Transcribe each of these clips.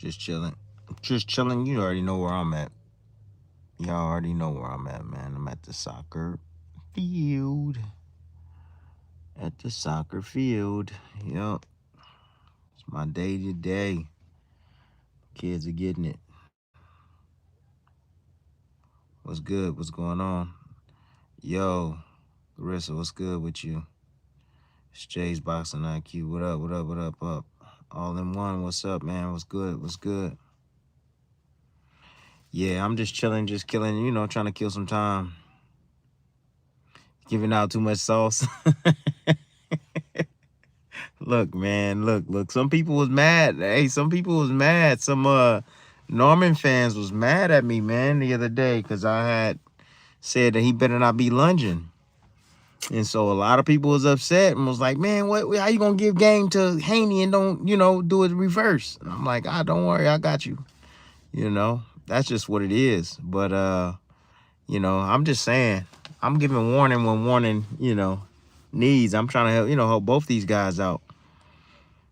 Just chilling. Just chilling. You already know where I'm at. Y'all already know where I'm at, man. I'm at the soccer field. At the soccer field. Yup. It's my day to day. Kids are getting it. What's good? What's going on? Yo, Larissa, what's good with you? It's Jay's Boxing IQ. What up? What up? What up? Up? All in one. What's up, man? What's good? What's good? Yeah, I'm just chilling, just killing, trying to kill some time. Giving out too much sauce. Look, man, look. Some people was mad. Hey, some people was mad. Some Norman fans was mad at me, man, the other day because I had said that he better not be lunging. And so a lot of people was upset and was like, man, what how you gonna give game to Haney and don't, do it reverse? And I'm like, don't worry, I got you. That's just what it is. But I'm just saying, I'm giving warning when warning, needs. I'm trying to help both these guys out.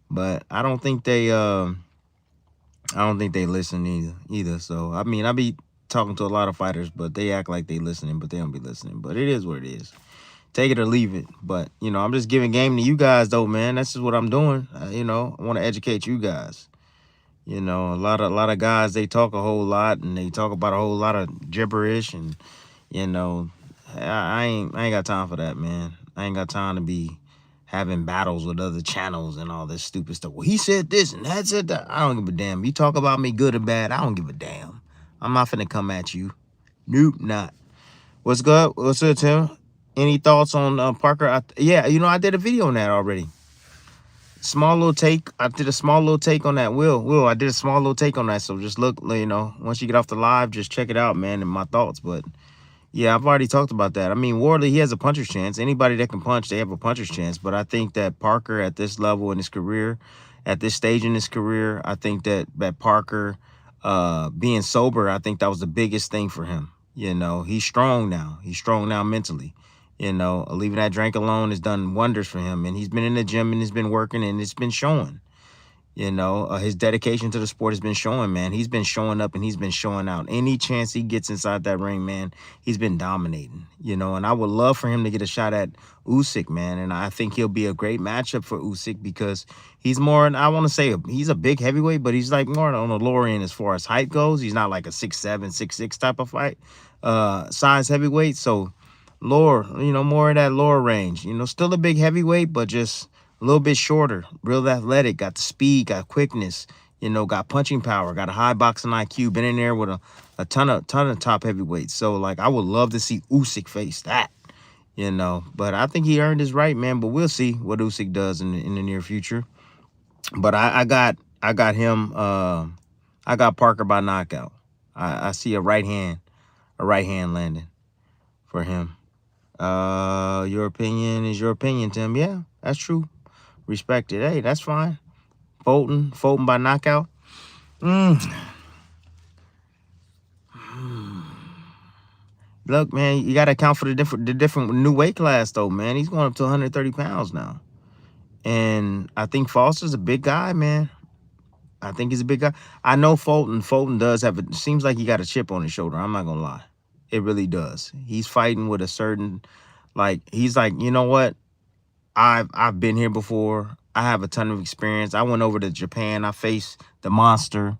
But I don't think they listen either. So I mean, I be talking to a lot of fighters, but they act like they listening, but they don't be listening. But it is what it is. Take it or leave it. But I'm just giving game to you guys though, man. That's just what I'm doing. I want to educate you guys. A lot of guys, they talk a whole lot and they talk about a whole lot of gibberish, and I ain't got time for that, man. I ain't got time to be having battles with other channels and all this stupid stuff. Well, he said this and that said that. I don't give a damn. You talk about me good or bad, I don't give a damn. I'm not finna come at you. Nope, not. What's good? What's good, Tim? Any thoughts on Parker? Yeah, I did a video on that already. Small little take. I did a small little take on that. I did a small little take on that. So just look, once you get off the live, just check it out, man, and my thoughts. But yeah, I've already talked about that. I mean, Wardley, he has a puncher's chance. Anybody that can punch, they have a puncher's chance. But I think that Parker, at this level in his career, at this stage in his career, I think that Parker, being sober, I think that was the biggest thing for him. He's strong now. He's strong now mentally. Leaving that drink alone has done wonders for him. And he's been in the gym and he's been working and it's been showing. His dedication to the sport has been showing, man. He's been showing up and he's been showing out. Any chance he gets inside that ring, man, he's been dominating, and I would love for him to get a shot at Usyk, man. And I think he'll be a great matchup for Usyk because he's more, I want to say he's a big heavyweight, but he's like more on the lower end as far as height goes. He's not like a 6'7", 6'6" type of size heavyweight. So lower, more of that lower range, still a big heavyweight, but just a little bit shorter, real athletic, got the speed, got quickness, got punching power, got a high boxing IQ, been in there with a ton of top heavyweights. So like I would love to see Usyk face that, but I think he earned his right, man. But we'll see what Usyk does in the near future. But I got him, I got Parker by knockout. I see a right hand landing for him. Your opinion is your opinion, Tim. Yeah, that's true. Respect it. Hey, that's fine. Fulton by knockout. Look, man, you got to account for the different new weight class, though, man. He's going up to 130 pounds now. And I think Foster's a big guy, man. I think he's a big guy. I know Fulton. Fulton does have it. Seems like he got a chip on his shoulder. I'm not going to lie. It really does. He's fighting with a certain, he's like, you know what? I've been here before. I have a ton of experience. I went over to Japan. I faced the monster.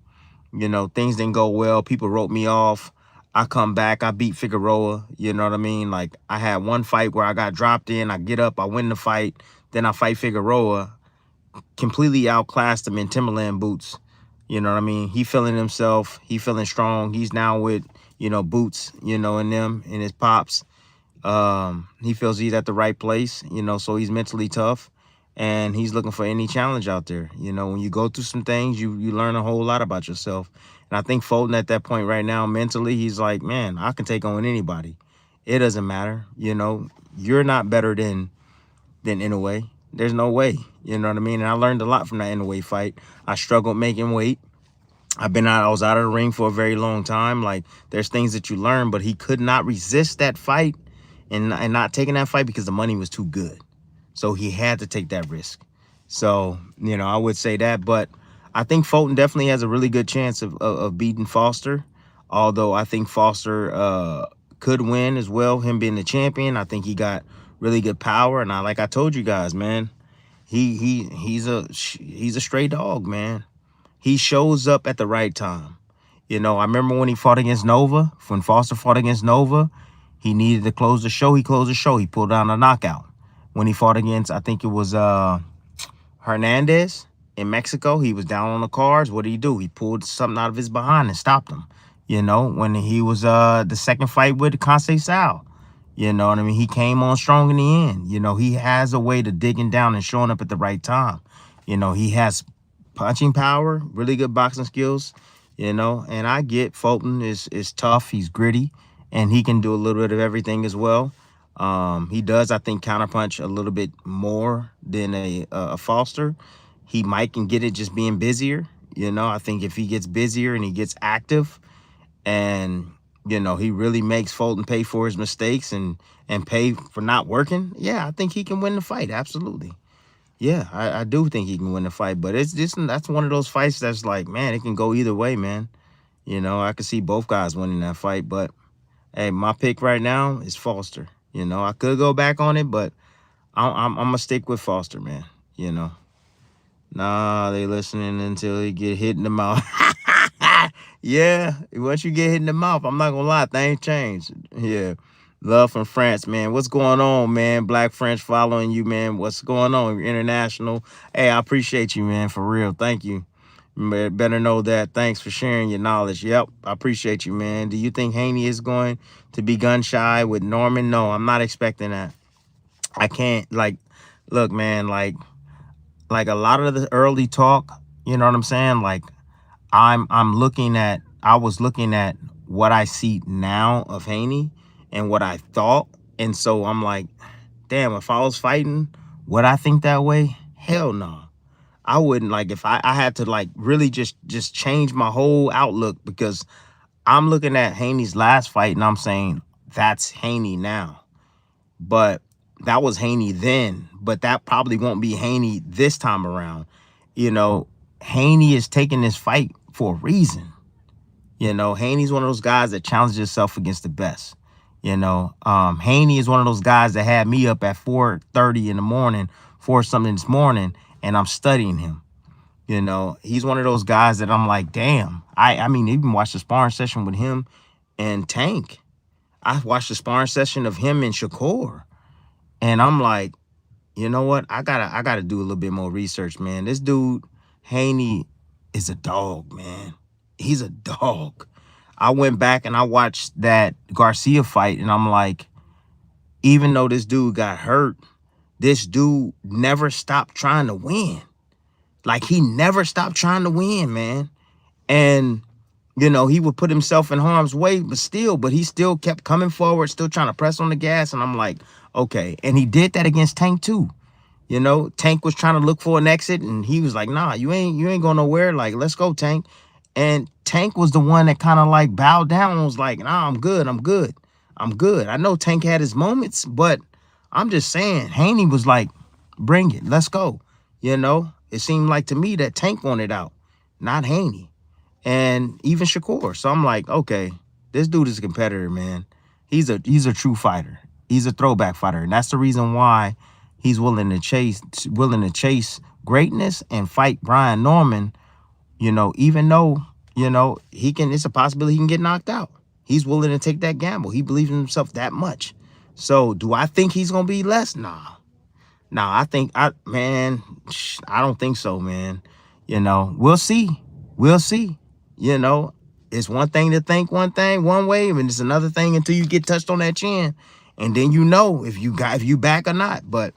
Things didn't go well. People wrote me off. I come back. I beat Figueroa. You know what I mean? Like, I had one fight where I got dropped in. I get up. I win the fight. Then I fight Figueroa. Completely outclassed him in Timberland boots. You know what I mean? He feeling himself. He feeling strong. He's now with, Boots, and them and his pops. He feels he's at the right place, so he's mentally tough and he's looking for any challenge out there. When you go through some things, you learn a whole lot about yourself. And I think Fulton at that point right now, mentally, he's like, man, I can take on anybody. It doesn't matter. You're not better than Inoue. There's no way. You know what I mean? And I learned a lot from that Inoue fight. I struggled making weight. I was out of the ring for a very long time. Like, there's things that you learn, but he could not resist that fight and not taking that fight because the money was too good. So he had to take that risk. So, I would say that. But I think Fulton definitely has a really good chance of beating Foster. Although I think Foster could win as well. Him being the champion, I think he got really good power. And like I told you guys, man, he's a stray dog, man. He shows up at the right time. I remember when he fought against Nova, when Foster fought against Nova, he needed to close the show. He closed the show. He pulled down a knockout. When he fought against, I think it was Hernandez in Mexico, he was down on the cards. What did he do? He pulled something out of his behind and stopped him. When he was the second fight with Conceição, you know what I mean? He came on strong in the end. He has a way to digging down and showing up at the right time. He has punching power, really good boxing skills, and I get Fulton is tough, he's gritty, and he can do a little bit of everything as well. He does, I think, counterpunch a little bit more than a Foster. He might can get it just being busier. I think if he gets busier and he gets active and, he really makes Fulton pay for his mistakes and pay for not working, yeah, I think he can win the fight. Absolutely. Yeah, I do think he can win the fight. But it's just, that's one of those fights that's like, man, it can go either way, man. I could see both guys winning that fight. But, hey, my pick right now is Foster. I could go back on it, but I'm going to stick with Foster, man. Nah, they listening until he get hit in the mouth. Yeah, once you get hit in the mouth, I'm not going to lie, things change. Yeah. Love from France, man. What's going on, man? Black French following you, man. What's going on? You're international. Hey, I appreciate you, man, for real. Thank you. Better know that. Thanks for sharing your knowledge. Yep, I appreciate you, man. Do you think Haney is going to be gun shy with Norman? No, I'm not expecting that. I can't, look, man, like a lot of the early talk, you know what I'm saying? Like, I was looking at what I see now of Haney and what I thought. And so I'm like, damn, if I was fighting, would I think that way? Hell no. I wouldn't. Like, if I had to like really just change my whole outlook, because I'm looking at Haney's last fight and I'm saying that's Haney now. But that was Haney then, but that probably won't be Haney this time around. Haney is taking this fight for a reason. Haney's one of those guys that challenges himself against the best. Haney is one of those guys that had me up at 4:30 in the morning for something this morning, and I'm studying him. He's one of those guys that I'm like, damn. I mean, even watched the sparring session with him and Tank. I watched the sparring session of him and Shakur, and I'm like, you know what? I gotta do a little bit more research, man. This dude, Haney, is a dog, man. He's a dog. I went back and I watched that Garcia fight, and I'm like, even though this dude got hurt, this dude never stopped trying to win. Like, he never stopped trying to win, man. And, he would put himself in harm's way, but he still kept coming forward, still trying to press on the gas. And I'm like, okay. And he did that against Tank too. Tank was trying to look for an exit, and he was like, nah, you ain't going nowhere. Like, let's go, Tank. And Tank was the one that kind of like bowed down and was like, nah, I'm good. I know Tank had his moments, but I'm just saying, Haney was like, bring it, let's go. It seemed like to me that Tank wanted out, not Haney. And even Shakur. So I'm like, okay, this dude is a competitor, man. He's a true fighter. He's a throwback fighter. And that's the reason why he's willing to chase greatness and fight Brian Norman, even though, it's a possibility he can get knocked out. He's willing to take that gamble. He believes in himself that much. So do I think he's going to be less? Nah, I don't think so, man. We'll see. It's one thing to think one way, and it's another thing until you get touched on that chin. And then if you back or not. But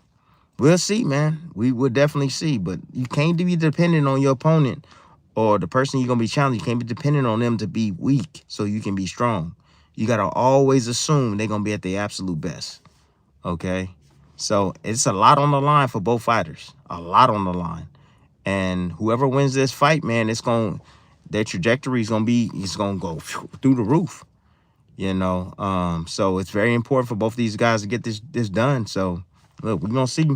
we'll see, man. We will definitely see. But you can't be dependent on your opponent or the person you're going to be challenging. You can't be dependent on them to be weak so you can be strong. You got to always assume they're going to be at their absolute best. Okay? So it's a lot on the line for both fighters. A lot on the line. And whoever wins this fight, man, their trajectory is going to go through the roof. So it's very important for both of these guys to get this done. So look, we're going to see.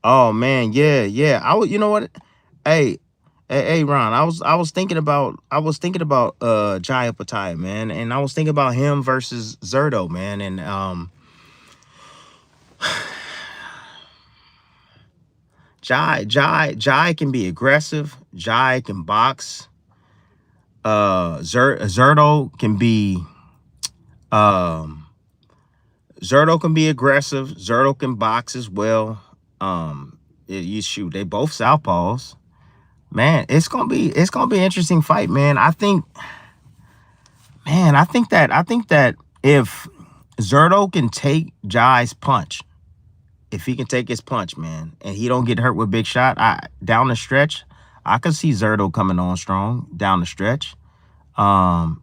Oh, man, yeah. You know what? Hey, Hey, Ron, I was thinking about Jaya Patai, man, and I was thinking about him versus Zerto, man, and Jai can be aggressive. Jai can box. Zerto can be um Zerto can be aggressive. Zerto can box as well. You shoot, they both southpaws. Man, it's gonna be an interesting fight, man. I think that if Zerto can take Jai's punch, if he can take his punch, man, and he don't get hurt with big shot, down the stretch, I could see Zerto coming on strong down the stretch.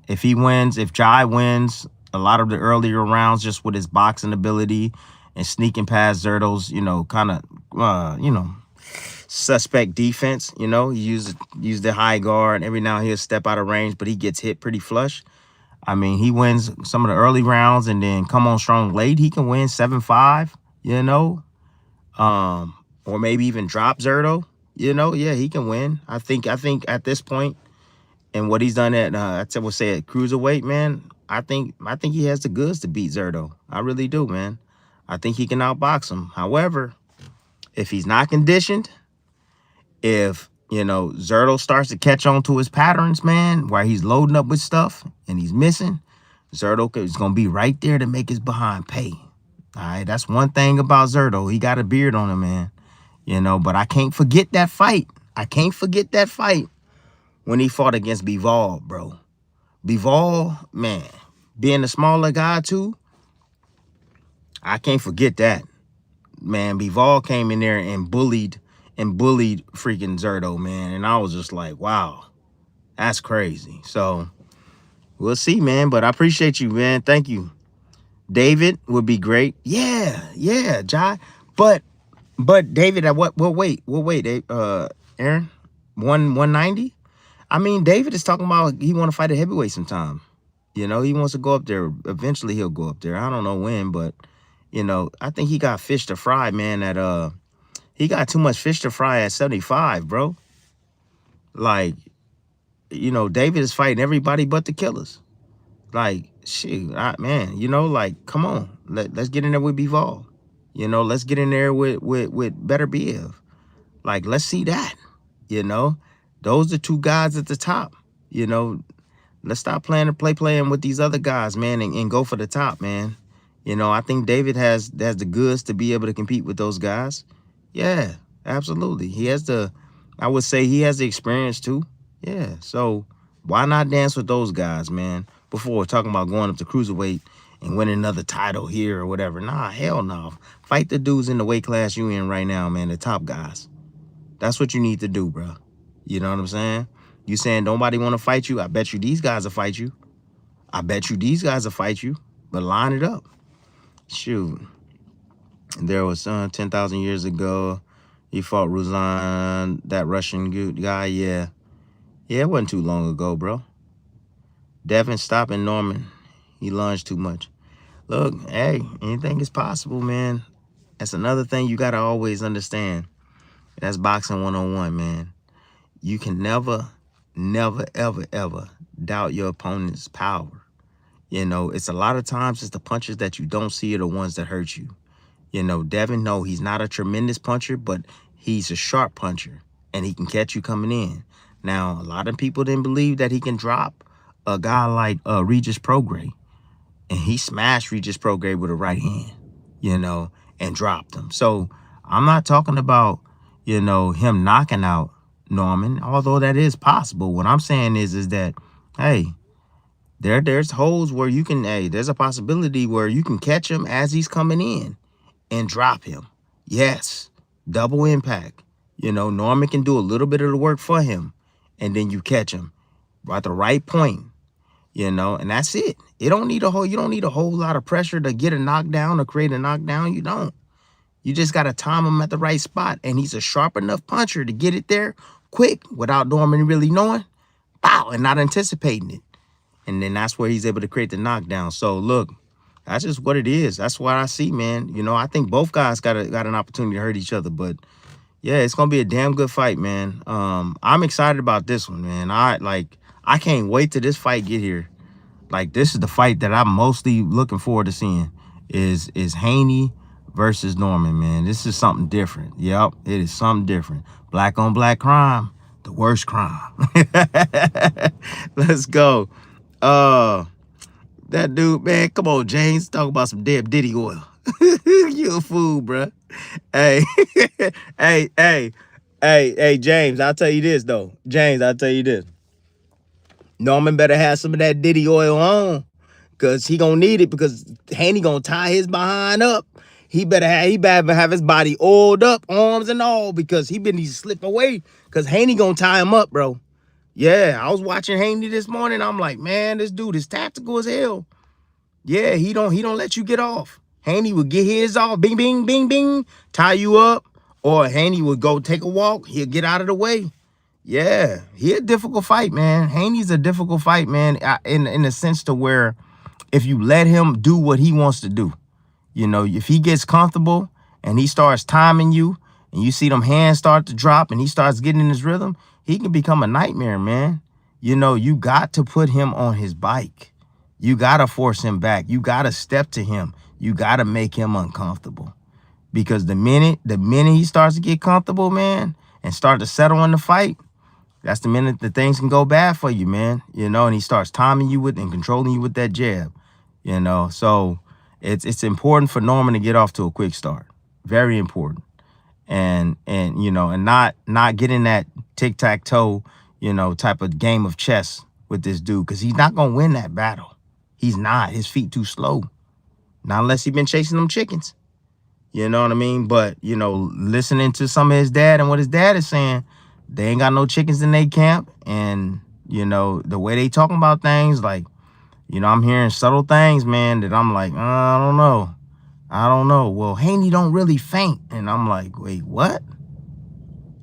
If he wins, if Jai wins a lot of the earlier rounds just with his boxing ability and sneaking past Zerto's, kind of, suspect defense, he used the high guard. Every now and he'll step out of range, but he gets hit pretty flush. I mean, he wins some of the early rounds and then come on strong late. He can win 7-5, or maybe even drop Zerto. Yeah, he can win. I think at this point and what he's done at I would say at cruiserweight, man, I think he has the goods to beat Zerto. I really do, man. I think he can outbox him. However, if he's not conditioned, if Zerto starts to catch on to his patterns, man, where he's loading up with stuff and he's missing, Zerto is gonna be right there to make his behind pay. All right, that's one thing about Zerto. He got a beard on him, man. But I can't forget that fight. I can't forget that fight when he fought against Bivol, bro. Bivol, man, being a smaller guy too, I can't forget that. Man, Bivol came in there and bullied freaking Zerto, man. And I was just like, wow, that's crazy. So we'll see, man. But I appreciate you, man. Thank you. David would be great. Yeah, Jai. But David, at what weight? Aaron? 190? I mean, David is talking about he want to fight a heavyweight sometime. He wants to go up there. Eventually he'll go up there. I don't know when, but I think he got fish to fry, man, he got too much fish to fry at 75, bro. Like, David is fighting everybody but the killers. Like, shoot, man, like, come on. Let's get in there with Bivol. Let's get in there with Better Biev. Like, let's see that. Those are two guys at the top. Let's stop playing with these other guys, man, and go for the top, man. I think David has the goods to be able to compete with those guys. Yeah, absolutely. I would say he has the experience too. Yeah, so why not dance with those guys, man, before talking about going up to cruiserweight and winning another title here or whatever? Nah, hell no. Fight the dudes in the weight class you in right now, man, the top guys. That's what you need to do, bro. You know what I'm saying? You saying nobody want to fight you? I bet you these guys will fight you. But line it up. Shoot. There was 10,000 years ago, he fought Ruslan, that Russian guy. Yeah, it wasn't too long ago, bro. Devin stopping Norman. He lunged too much. Look, hey, anything is possible, man. That's another thing you got to always understand. That's boxing 101, man. You can never, ever, ever doubt your opponent's power. It's a lot of times it's the punches that you don't see are the ones that hurt you. Devin, no, he's not a tremendous puncher, but he's a sharp puncher, and he can catch you coming in. Now, a lot of people didn't believe that he can drop a guy like Regis Prograis, and he smashed Regis Prograis with a right hand, and dropped him. So I'm not talking about, him knocking out Norman, although that is possible. What I'm saying is that, hey, there's holes where you can, there's a possibility where you can catch him as he's coming in and drop him. Yes, double impact. Norman can do a little bit of the work for him, and then you catch him at the right point, and that's it. You don't need a whole lot of pressure to get a knockdown or create a knockdown. You don't. You just got to time him at the right spot, and he's a sharp enough puncher to get it there quick without Norman really knowing, pow, and not anticipating it. And then that's where he's able to create the knockdown. So, look, that's just what it is. That's what I see, man. I think both guys got an opportunity to hurt each other. But, Yeah, it's gonna be a damn good fight, man. I'm excited about this one, man. I can't wait till this fight get here. Like, this is the fight that I'm mostly looking forward to seeing. Is Haney versus Norman, man. This is something different. Yep, it is something different. Black on black crime, the worst crime. Let's go. Uh that dude, man, come on, James. Talk about some damn Diddy oil. You a fool, bruh. Hey, hey, hey, hey, James, I'll tell you this, though. James, I'll tell you this. Norman better have some of that Diddy oil on, because he gonna need it, because Haney gonna tie his behind up. He better have his body oiled up, arms and all, because he been need to slip away, because Haney gonna tie him up, bro. Yeah, I was watching Haney this morning. I'm like, man, this dude is tactical as hell. Yeah, he don't let you get off. Haney would get his off, bing, bing, bing, bing, tie you up, or Haney would go take a walk. He'll get out of the way. Yeah, he a difficult fight, man. Haney's a difficult fight, man, in the sense to where if you let him do what he wants to do, if he gets comfortable and he starts timing you and you see them hands start to drop and he starts getting in his rhythm, he can become a nightmare, man. You got to put him on his bike. You got to force him back. You got to step to him. You got to make him uncomfortable. Because the minute he starts to get comfortable, man, and start to settle in the fight, that's the minute that things can go bad for you, man. And he starts timing you with and controlling you with that jab. So it's important for Norman to get off to a quick start. Very important. And not getting that tic-tac-toe, type of game of chess with this dude, because he's not gonna win that battle. He's not. His feet too slow. Not unless he's been chasing them chickens. You know what I mean? But, listening to some of his dad and what his dad is saying, they ain't got no chickens in their camp. And, the way they talking about things, like, I'm hearing subtle things, man, that I'm like, I don't know. I don't know. Well, Haney don't really faint. And I'm like, wait, what?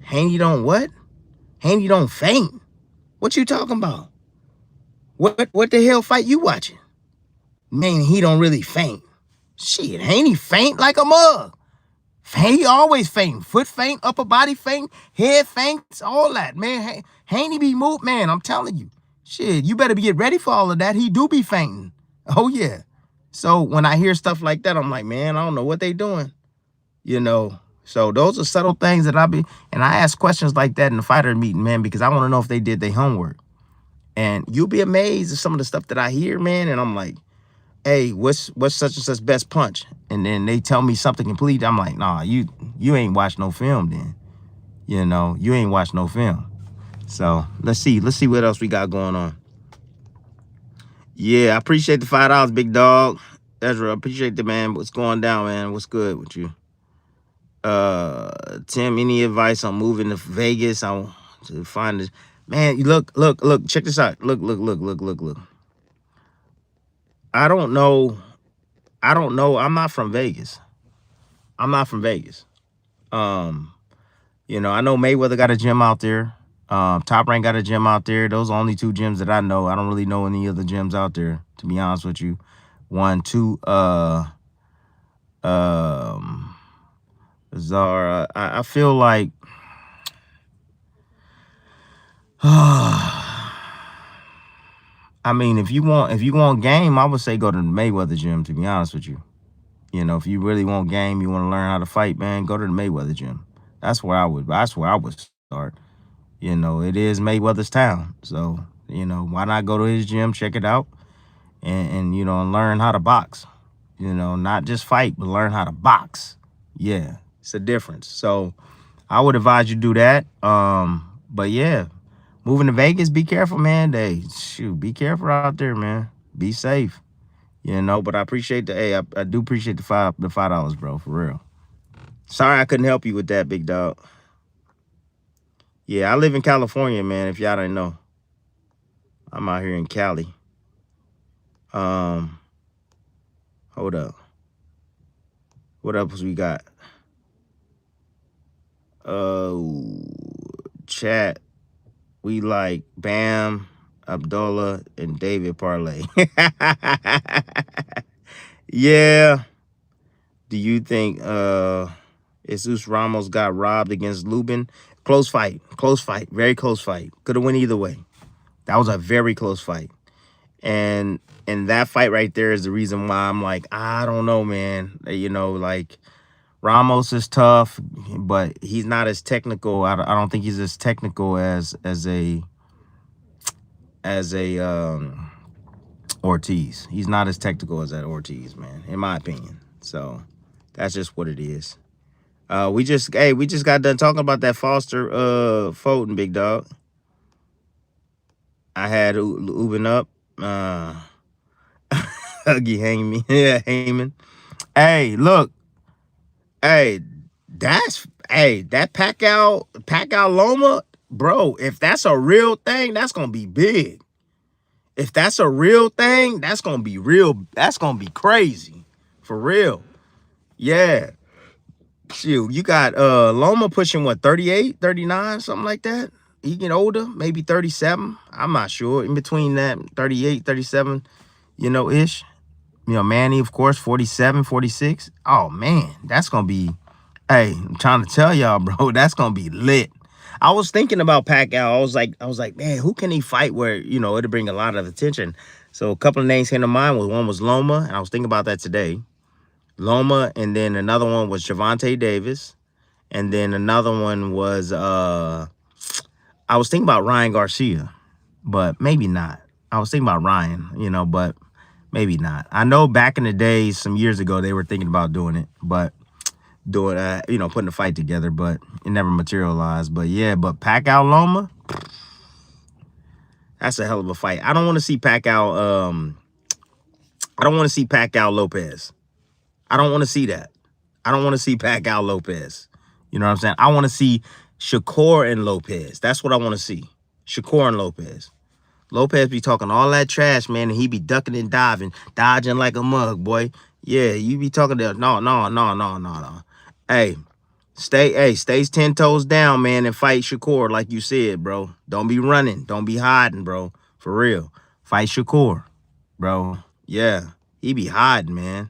Haney don't what? Haney don't faint. What you talking about? What the hell fight you watching? Man, he don't really faint. Shit, Haney faint like a mug. Haney always faint. Foot faint, upper body faint, head faints, all that, man. Haney be moved, man, I'm telling you. Shit, you better get ready for all of that. He do be fainting. Oh, yeah. So when I hear stuff like that, I'm like, man, I don't know what they doing. So those are subtle things that and I ask questions like that in the fighter meeting, man, because I want to know if they did their homework. And you'll be amazed at some of the stuff that I hear, man, and I'm like, hey, what's such and such best punch? And then they tell me something complete. I'm like, nah, you ain't watched no film then. You ain't watched no film. So let's see what else we got going on. Yeah, I appreciate the $5, big dog. Ezra, I appreciate the man. What's going down, man? What's good with you? Tim, any advice on moving to Vegas? I want to find this. Man, look, check this out. Look. I don't know. I'm not from Vegas. I know Mayweather got a gym out there. Top Rank got a gym out there. Those are only two gyms that I know. I don't really know any other gyms out there, to be honest with you. 1, 2, Zara. I feel like I mean, if you want game, I would say go to the Mayweather gym, to be honest with you. If you really want game, you want to learn how to fight, man, go to the Mayweather gym. That's where I would start. It is Mayweather's town. So, why not go to his gym, check it out, and learn how to box. Not just fight, but learn how to box. Yeah, it's a difference. So I would advise you do that. But yeah, moving to Vegas, be careful, man. Be careful out there, man. Be safe. But I appreciate I do appreciate the $5, bro, for real. Sorry I couldn't help you with that, big dog. Yeah, I live in California, man, if y'all didn't know. I'm out here in Cali. Hold up. What else we got? Chat. We like Bam, Abdullah, and David Parlay. Yeah. Do you think Jesus Ramos got robbed against Lubin. Close fight. Close fight. Very close fight. Could have went either way. That was a very close fight. And that fight right there is the reason why I'm like, I don't know, man. You know, like Ramos is tough, but he's not as technical. I don't think he's as technical as Ortiz. He's not as technical as that Ortiz, man, in my opinion. So that's just what it is. We just got done talking about that Foster Fulton, big dog. I had Ubin up. Huggy Hangman. Yeah, Heyman. Hey, look. Hey, that Pacquiao Loma, bro. If that's a real thing, that's gonna be big. If that's a real thing, that's gonna be real. That's gonna be crazy, for real. Yeah. Shoot, you got Loma pushing what, 38, 39, something like that. He getting older, maybe 37. I'm not sure. In between that, 38, 37, ish. Manny, of course, 47, 46. Oh, man, that's going to be, hey, I'm trying to tell y'all, bro, that's going to be lit. I was thinking about Pacquiao. I was like, man, who can he fight where, it'll bring a lot of attention? So a couple of names came to mind. One was Loma, and I was thinking about that today. Loma, and then another one was Gervonta Davis. And then another one was, I was thinking about Ryan Garcia, but maybe not. I was thinking about Ryan, but maybe not. I know back in the days, some years ago, they were thinking about doing it, but putting a fight together, but it never materialized. But yeah, but Pacquiao Loma, that's a hell of a fight. I don't want to see Pacquiao. I don't want to see Pacquiao Lopez. I don't want to see that. I don't want to see Pacquiao Lopez. You know what I'm saying? I want to see Shakur and Lopez. That's what I want to see. Shakur and Lopez. Lopez be talking all that trash, man, and he be ducking and dodging like a mug, boy. Yeah, you be talking to no. Hey, stays 10 toes down, man, and fight Shakur, like you said, bro. Don't be running. Don't be hiding, bro. For real. Fight Shakur, bro. Yeah, he be hiding, man.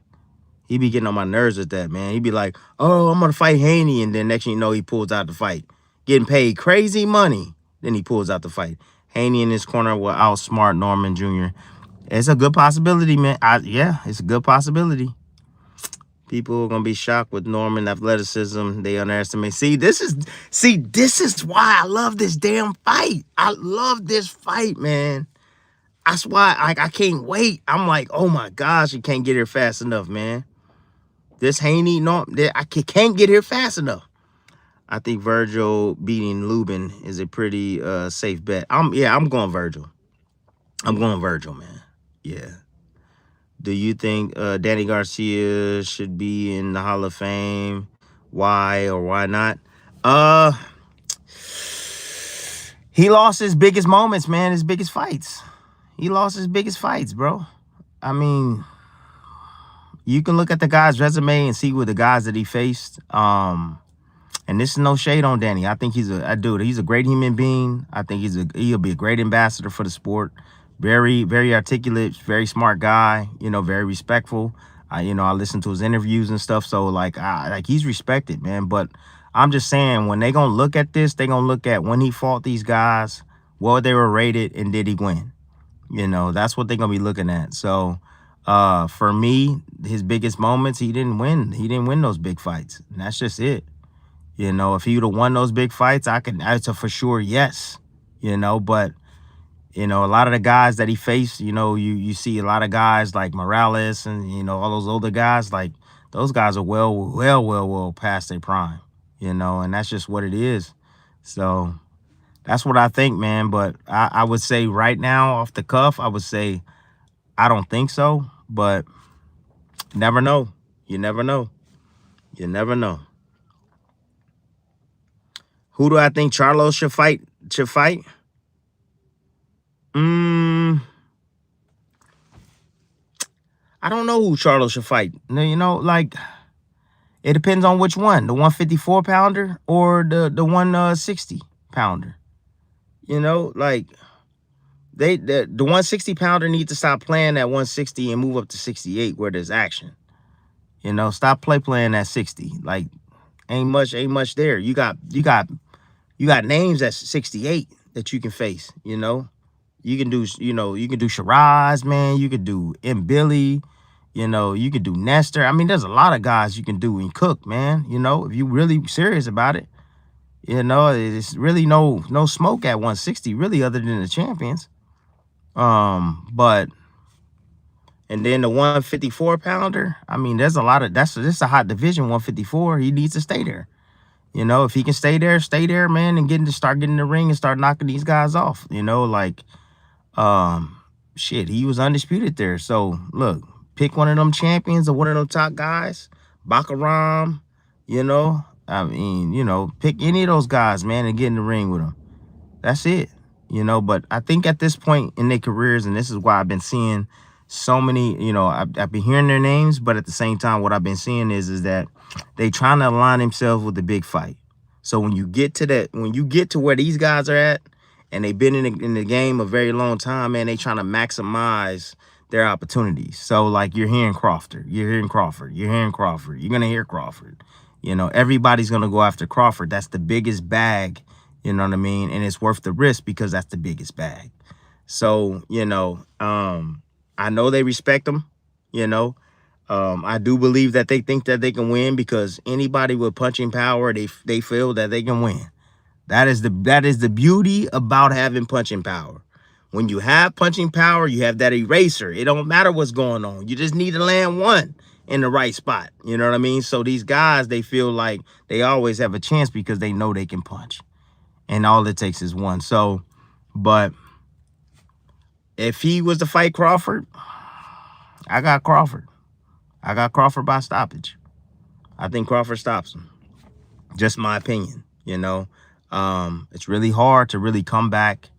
He be getting on my nerves with that, man. He be like, oh, I'm going to fight Haney. And then next thing you know, he pulls out the fight. Getting paid crazy money. Then he pulls out the fight. Haney in his corner will outsmart Norman Jr. It's a good possibility, man. Yeah, it's a good possibility. People are going to be shocked with Norman athleticism. They underestimate. See, this is why I love this damn fight. I love this fight, man. That's why I can't wait. I'm like, oh, my gosh, you can't get here fast enough, man. This Haney, I can't get here fast enough. I think Virgil beating Lubin is a pretty safe bet. I'm going Virgil. I'm going Virgil, man. Yeah. Do you think Danny Garcia should be in the Hall of Fame? Why or why not? He lost his biggest moments, man. His biggest fights. He lost his biggest fights, bro. I mean, you can look at the guy's resume and see what the guys that he faced. And this is no shade on Danny. I think he's a great human being. I think he'll be a great ambassador for the sport. Very, very articulate, very smart guy, very respectful. I listen to his interviews and stuff. So like he's respected, man. But I'm just saying, when they gonna look at this, they gonna look at when he fought these guys, what they were rated, and did he win? That's what they're gonna be looking at. So for me, his biggest moments, he didn't win. He didn't win those big fights. And that's just it. If he would have won those big fights, it's a for sure yes. But a lot of the guys that he faced, you see a lot of guys like Morales and all those older guys, like those guys are well past their prime, and that's just what it is. So that's what I think, man. But I would say right now, off the cuff, I would say I don't think so. But never know. You never know. You never know. Who do I think Charlo should fight? I don't know who Charlo should fight. Like, it depends on which one. The 154-pounder or the 160-pounder. Like, the 160-pounder needs to stop playing at 160 and move up to 68 where there's action. Stop playing at 60. Like, Ain't much there. You got names at 68 that you can face, you know. You can do, you can do Shiraz, man. You could do M. Billy, you know, you could do Nestor. I mean, there's a lot of guys you can do and cook, man. You know, if you really serious about it, you know, it's really no smoke at 160, really, other than the champions. But and then the 154 pounder, I mean, there's a lot of this is a hot division, 154. He needs to stay there. You know, if he can stay there, man, and start getting in the ring and start knocking these guys off. You know, like shit, he was undisputed there. So look, pick one of them champions or one of them top guys, Bakaram, you know. I mean, you know, pick any of those guys, man, and get in the ring with them. That's it. You know, but I think at this point in their careers, and this is why I've been seeing so many, you know, I've been hearing their names, but at the same time, what I've been seeing is that they trying to align themselves with the big fight. So when you get to where these guys are at, and they've been in the game a very long time, man, they trying to maximize their opportunities. So like you're hearing Crawford, you're gonna hear Crawford. You know, everybody's gonna go after Crawford. That's the biggest bag, you know what I mean? And it's worth the risk because that's the biggest bag. So, you know, I know they respect him, you know. I do believe that they think that they can win because anybody with punching power, they feel that they can win. That is the beauty about having punching power. When you have punching power, you have that eraser. It don't matter what's going on. You just need to land one in the right spot. You know what I mean? So these guys, they feel like they always have a chance because they know they can punch. And all it takes is one. So, but if he was to fight Crawford, I got Crawford. I got Crawford by stoppage. I think Crawford stops him. Just my opinion, you know. It's really hard to really come back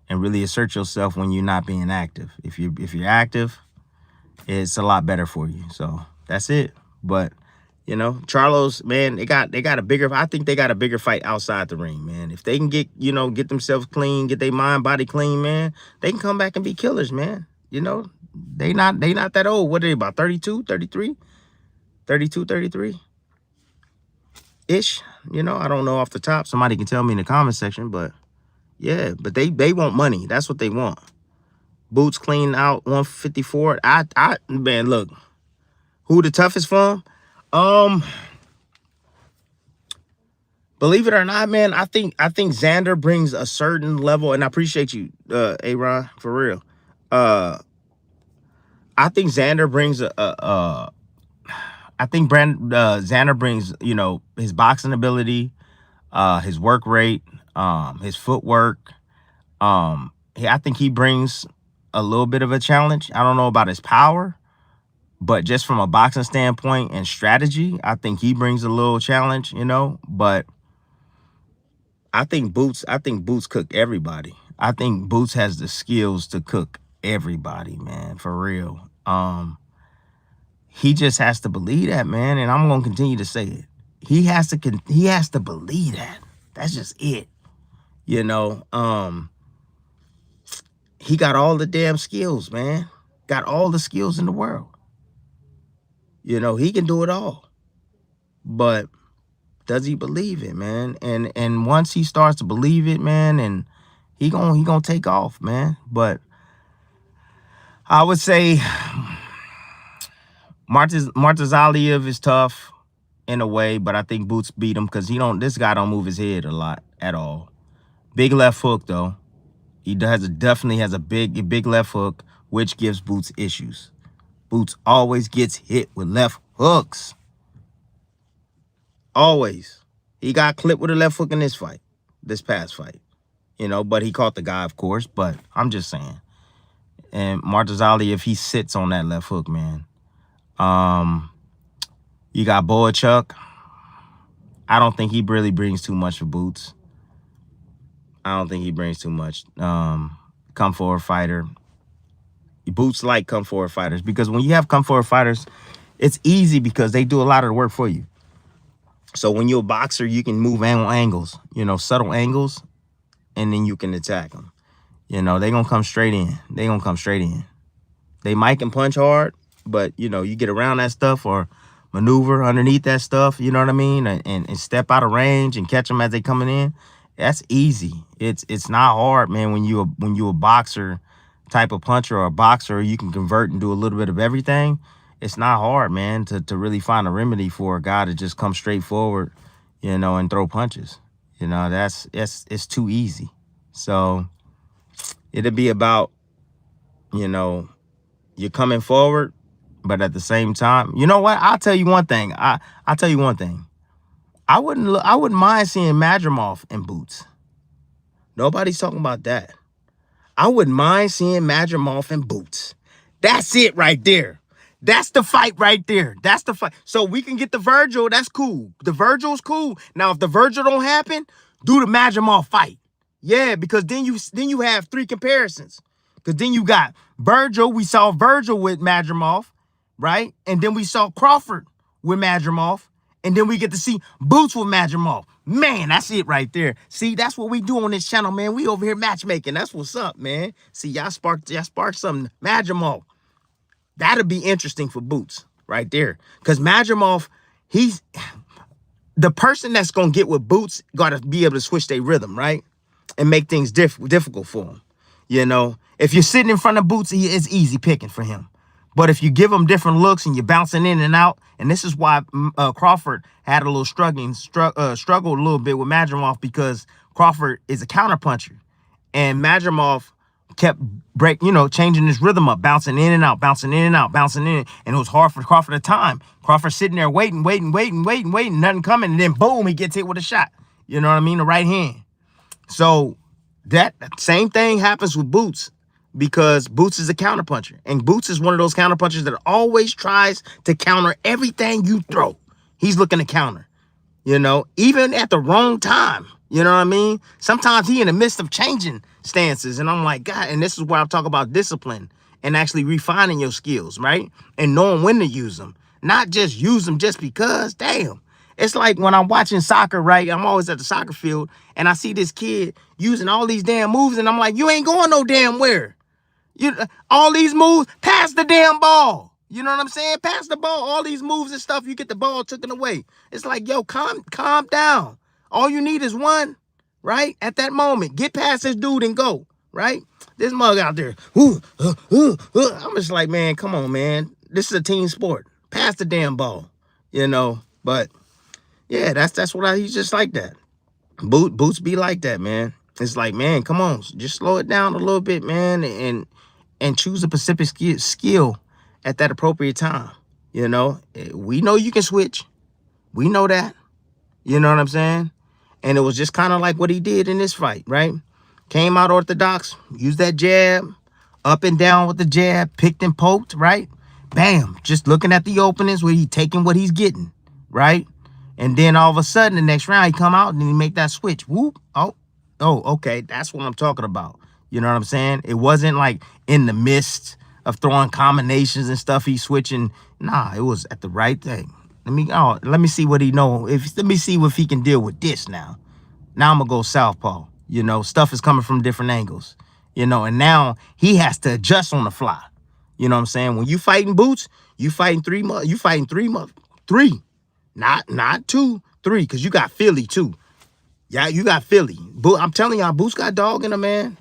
and really assert yourself when you're not being active. If you're active, it's a lot better for you. So that's it. But you know, Charlos, man, they got a bigger. I think they got a bigger fight outside the ring, man. If they can get themselves clean, get their mind, body clean, man, they can come back and be killers, man. You know, they not that old. What are they, about 32, 33? 32, 33? Ish, you know, I don't know off the top. Somebody can tell me in the comment section, but yeah, but they want money. That's what they want. Boots clean out 154. Man, look, who the toughest for him? Believe it or not, man, I think Xander brings a certain level, and I appreciate you, Aaron, for real. I think Xander brings Xander brings, you know, his boxing ability, his work rate, his footwork. I think he brings a little bit of a challenge. I don't know about his power, but just from a boxing standpoint and strategy, I think he brings a little challenge, you know. But I think Boots cook everybody. I think Boots has the skills to cook everybody, man, for real. He just has to believe that, man, and I'm gonna continue to say it. He has to believe that. That's just it. You know, he got all the damn skills, man. Got all the skills in the world. You know, he can do it all. But does he believe it, man? And once he starts to believe it, man, and he gonna take off, man. But I would say Martazaliev is tough in a way, but I think Boots beat him because this guy don't move his head a lot at all. Big left hook though. He definitely has a big left hook, which gives Boots issues. Boots always gets hit with left hooks. Always. He got clipped with a left hook in this past fight. You know, but he caught the guy, of course. But I'm just saying. And Martazali, if he sits on that left hook, man. You got Boychuk. I don't think he really brings too much for Boots. I don't think he brings too much. Come forward fighter. Boots like come forward fighters because when you have come forward fighters, it's easy because they do a lot of the work for you. So when you're a boxer, you can move angles, you know, subtle angles, and then you can attack them. You know, they're going to come straight in. They're going to come straight in. They might can punch hard, but, you know, you get around that stuff or maneuver underneath that stuff, you know what I mean? And step out of range and catch them as they coming in. That's easy. It's not hard, man, when you a boxer type of puncher or a boxer, you can convert and do a little bit of everything. It's not hard, man, to really find a remedy for a guy to just come straight forward, you know, and throw punches. You know, it's too easy. So it'll be about, you know, you're coming forward, but at the same time, you know what? I'll tell you one thing. I'll tell you one thing. I wouldn't mind seeing Madrimov in boots. Nobody's talking about that. I wouldn't mind seeing Madrimov in boots. That's it right there. That's the fight right there. That's the fight. So we can get the Virgil. That's cool. The Virgil's cool. Now, if the Virgil don't happen, do the Madrimov fight. Yeah, because then you have three comparisons. Because then you got Virgil. We saw Virgil with Madrimov, right? And then we saw Crawford with Madrimov. And then we get to see Boots with Madrimov. Man, that's it right there. See, that's what we do on this channel, man. We over here matchmaking. That's what's up, man. See, y'all sparked something. Madrimov. That'll be interesting for Boots right there. Because Madrimov, he's the person that's going to get with Boots got to be able to switch their rhythm, right? And make things difficult for him. You know, if you're sitting in front of Boots, it's easy picking for him. But if you give him different looks and you're bouncing in and out, and this is why Crawford had a little struggled a little bit with Madrimov, because Crawford is a counterpuncher. And Madrimov kept changing his rhythm up, bouncing in and out, bouncing in and out, bouncing in. And it was hard for Crawford at the time. Crawford sitting there waiting, nothing coming. And then boom, he gets hit with a shot. You know what I mean? The right hand. So that same thing happens with Boots, because Boots is a counterpuncher. And Boots is one of those counterpunchers that always tries to counter everything you throw. He's looking to counter, you know, even at the wrong time. You know what I mean? Sometimes he in the midst of changing stances. And I'm like, God, and this is where I talk about discipline and actually refining your skills, right? And knowing when to use them. Not just use them just because, damn. It's like when I'm watching soccer, right? I'm always at the soccer field and I see this kid using all these damn moves and I'm like, you ain't going no damn where. All these moves, pass the damn ball. You know what I'm saying? Pass the ball. All these moves and stuff, you get the ball taken away. It's like, yo, calm down. All you need is one, right? At that moment, get past this dude and go, right? This mug out there, I'm just like, man, come on, man. This is a team sport. Pass the damn ball, you know. But yeah, that's what he's just like that. Boots be like that, man. It's like, man, come on, just slow it down a little bit, man, and choose a specific skill at that appropriate time. You know, we know you can switch. We know that. You know what I'm saying? And it was just kind of like what he did in this fight, right? Came out orthodox, used that jab, up and down with the jab, picked and poked, right? Bam, just looking at the openings where he taking what he's getting, right? And then all of a sudden, the next round, he come out and he make that switch. Whoop, oh, okay, that's what I'm talking about. You know what I'm saying? It wasn't like in the midst of throwing combinations and stuff, he's switching. Nah, it was at the right thing. Let me see what he know. Let me see if he can deal with this now. Now I'm gonna go southpaw. You know, stuff is coming from different angles. You know, and now he has to adjust on the fly. You know what I'm saying? When you fighting Boots, you fighting three, not 2, 3, because you got Philly too. Yeah, you got Philly. I'm telling y'all, Boots got dog in him, man.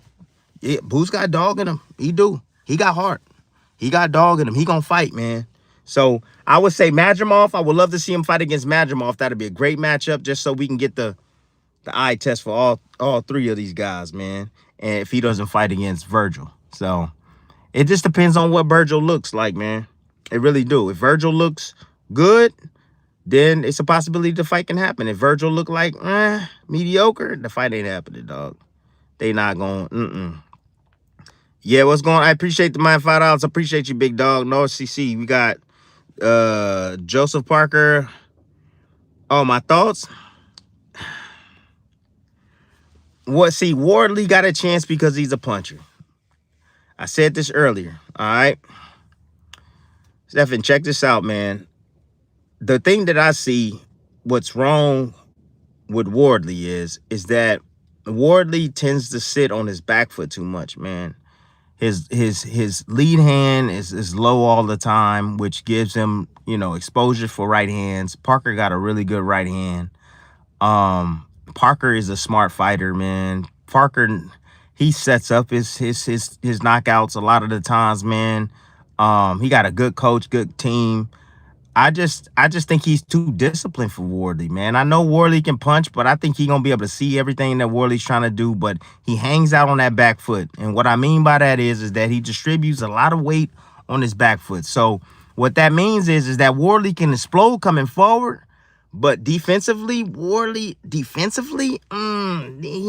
Yeah, Boots got dog in him. He do. He got heart. He got dog in him. He gonna fight, man. So I would say Madrimov. I would love to see him fight against Madrimov. That'd be a great matchup, just so we can get the eye test for all three of these guys, man. And if he doesn't fight against Virgil. So it just depends on what Virgil looks like, man. It really do. If Virgil looks good, then it's a possibility the fight can happen. If Virgil look like mediocre, the fight ain't happening, dog. They not going, Yeah, what's going on? I appreciate the $5. I appreciate you, big dog. No CC. We got Joseph Parker. Oh, my thoughts? See, Wardley got a chance because he's a puncher. I said this earlier, all right? Stephen, check this out, man. The thing that I see, what's wrong with Wardley is that Wardley tends to sit on his back foot too much, man. His lead hand is low all the time, which gives him, exposure for right hands. Parker got a really good right hand. Parker is a smart fighter, man. Parker, he sets up his knockouts a lot of the times, man. He got a good coach, good team. I just think he's too disciplined for Wardley, man. I know Wardley can punch, but I think he's gonna be able to see everything that Wardley's trying to do. But he hangs out on that back foot, and what I mean by that is that he distributes a lot of weight on his back foot. So what that means is that Wardley can explode coming forward, but defensively, he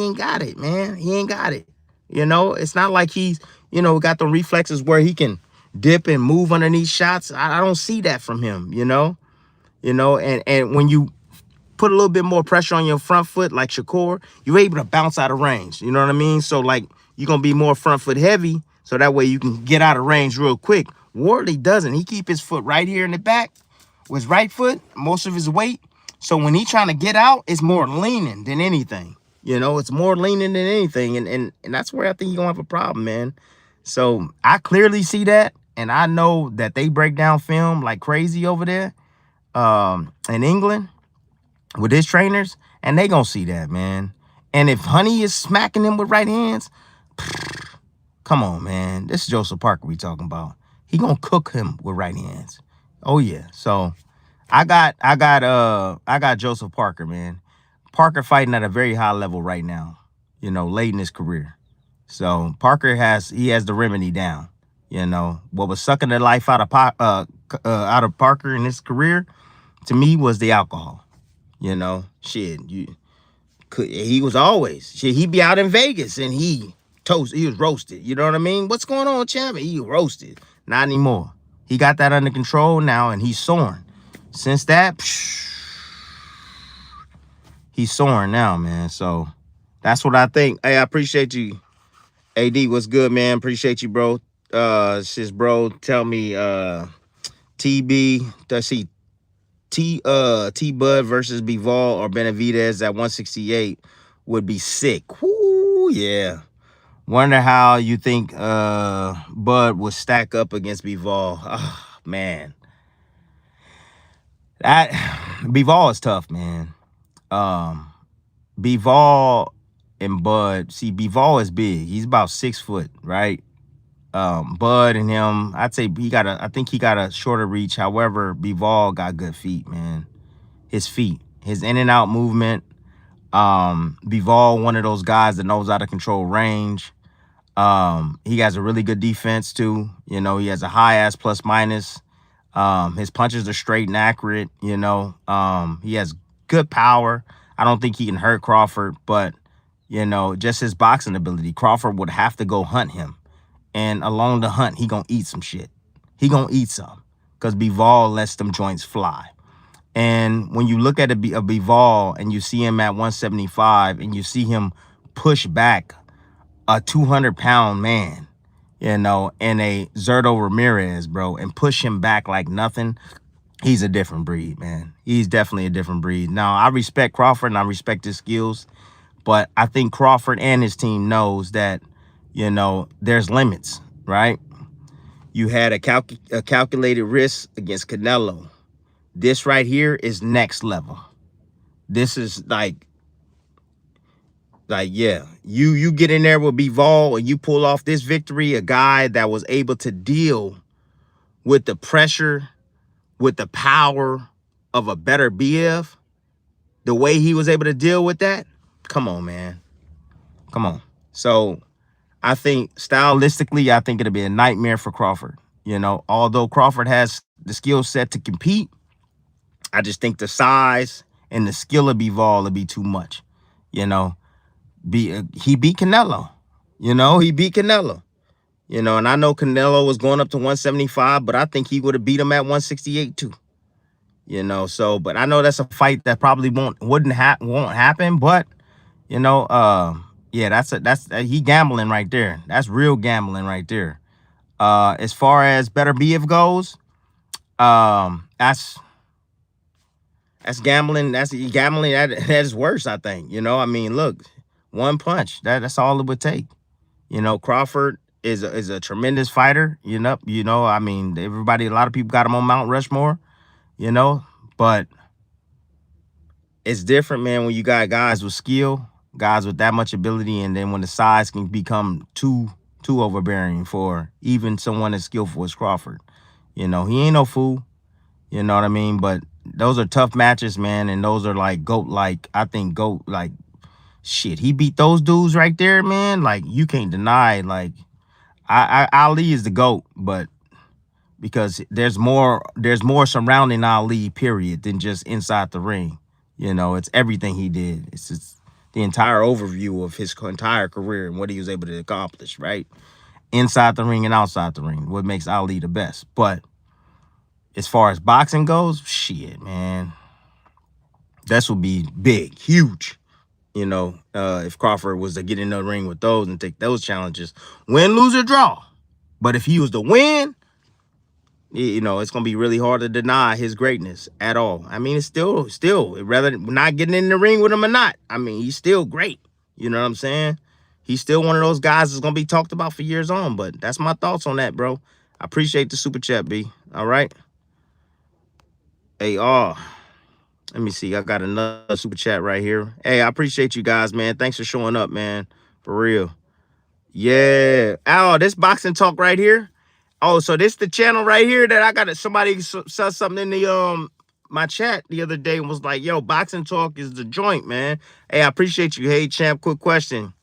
ain't got it, man. He ain't got it. It's not like he's got the reflexes where he can dip and move underneath shots. I don't see that from him, and when you put a little bit more pressure on your front foot like Shakur, you're able to bounce out of range. You know what I mean? So like you're gonna be more front foot heavy, so that way you can get out of range real quick. Wardley doesn't. He keep his foot right here in the back with his right foot, most of his weight. So when he's trying to get out, it's more leaning than anything. It's more leaning than anything. And that's where I think you're gonna have a problem, man. So I clearly see that. And I know that they break down film like crazy over there in England with his trainers, and they gonna see that, man. And if Honey is smacking him with right hands, come on, man. This is Joseph Parker we talking about. He gonna cook him with right hands. Oh yeah. So I got Joseph Parker, man. Parker fighting at a very high level right now, late in his career. So Parker has the remedy down. What was sucking the life out of Parker in his career, to me, was the alcohol. He was always he'd be out in Vegas and he was roasted. You know what I mean? What's going on, champ? He roasted. Not anymore. He got that under control now, and he's soaring. Since that, he's soaring now, man. So that's what I think. Hey, I appreciate you. AD, what's good, man? Appreciate you, bro. Sis, bro, tell me, TB, does he T Bud versus Bivol or Benavidez at 168 would be sick. Whoo, yeah. Wonder how you think Bud would stack up against Bivol. Oh, man. That Bivol is tough, man. Bivol and Bud. See, Bivol is big. He's about 6 foot, right? Bud and him, I think he got a shorter reach. However, Bivol got good feet, man. His feet, his in and out movement. Bivol, one of those guys that knows how to control range. He has a really good defense too. He has a high ass plus minus. His punches are straight and accurate. He has good power. I don't think he can hurt Crawford, but just his boxing ability. Crawford would have to go hunt him. And along the hunt, he gonna eat some shit. He gonna eat some, because Bivol lets them joints fly. And when you look at a Bivol and you see him at 175 and you see him push back a 200-pound man, and a Zurdo Ramirez, bro, and push him back like nothing, he's a different breed, man. He's definitely a different breed. Now, I respect Crawford and I respect his skills, but I think Crawford and his team knows that there's limits, right? You had a calculated risk against Canelo. This right here is next level. This is like yeah, you get in there with Bivol and you pull off this victory, a guy that was able to deal with the pressure, with the power of a better BF, the way he was able to deal with that. Come on, man. Come on. So I think stylistically, I think it'll be a nightmare for Crawford. Although Crawford has the skill set to compete, I just think the size and the skill of Bivol will be too much. He beat Canelo. He beat Canelo. And I know Canelo was going up to 175, but I think he would have beat him at 168 too. So, but I know that's a fight that probably won't happen, but yeah, that's he gambling right there. That's real gambling right there. As far as better BF goes, that's gambling. That's gambling. That is worse, I think. I mean, look, one punch. That's all it would take. Crawford is a tremendous fighter. I mean, a lot of people got him on Mount Rushmore. You know, but it's different, man, when you got guys with skill, guys with that much ability, and then when the size can become too overbearing for even someone as skillful as Crawford. He ain't no fool. You know what I mean? But those are tough matches, man, and those are like GOAT, like I think GOAT, like shit. He beat those dudes right there, man. Like you can't deny, like Ali is the GOAT, but because there's more surrounding Ali, period, than just inside the ring. It's everything he did. It's just the entire overview of his entire career and what he was able to accomplish, right? Inside the ring and outside the ring, what makes Ali the best. But as far as boxing goes, shit, man, this would be big, huge. If Crawford was to get in the ring with those and take those challenges, win, lose, or draw. But if he was to win, it's gonna be really hard to deny his greatness at all. I mean, it's still rather not getting in the ring with him or not. I mean, he's still great. You know what I'm saying? He's still one of those guys that's gonna be talked about for years on. But that's my thoughts on that, bro. I appreciate the super chat, B. All right. Hey, let me see. I got another super chat right here. Hey, I appreciate you guys, man. Thanks for showing up, man. For real. Yeah. Oh, this boxing talk right here. Oh, so this the channel right here that I got. Somebody said something in the my chat the other day and was like, "Yo, boxing talk is the joint, man." Hey, I appreciate you. Hey, champ, quick question: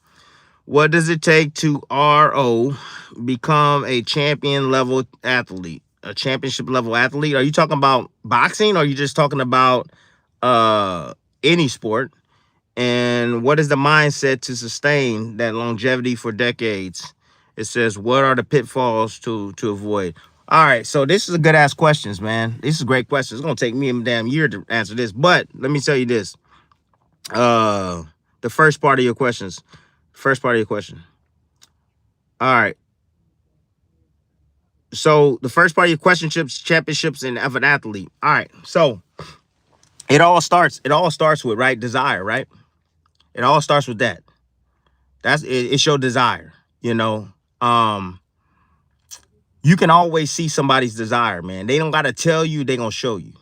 what does it take to become a champion level athlete, a championship level athlete? Are you talking about boxing, or are you just talking about any sport? And what is the mindset to sustain that longevity for decades? It says, what are the pitfalls to avoid? All right, so this is a good ass questions, man. This is great questions. It's gonna take me a damn year to answer this, but let me tell you this. The first part of your questions. First part of your question. All right. So the first part of your question, championships, and of an athlete. All right. So it all starts with right desire, right? It all starts with that. It's your desire, you can always see somebody's desire, man. They don't got to tell you, they gonna show you,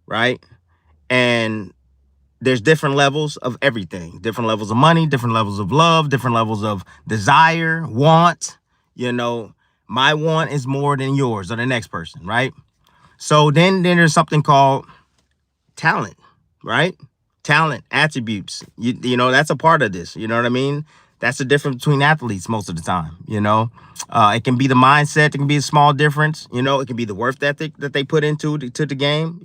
right? And there's different levels of everything, different levels of money, different levels of love, different levels of desire, want. My want is more than yours or the next person, right? So then there's something called talent, right? Talent, attributes. That's a part of this. You know what I mean? That's the difference between athletes most of the time. It can be the mindset. It can be a small difference. It can be the work ethic that they put into the game.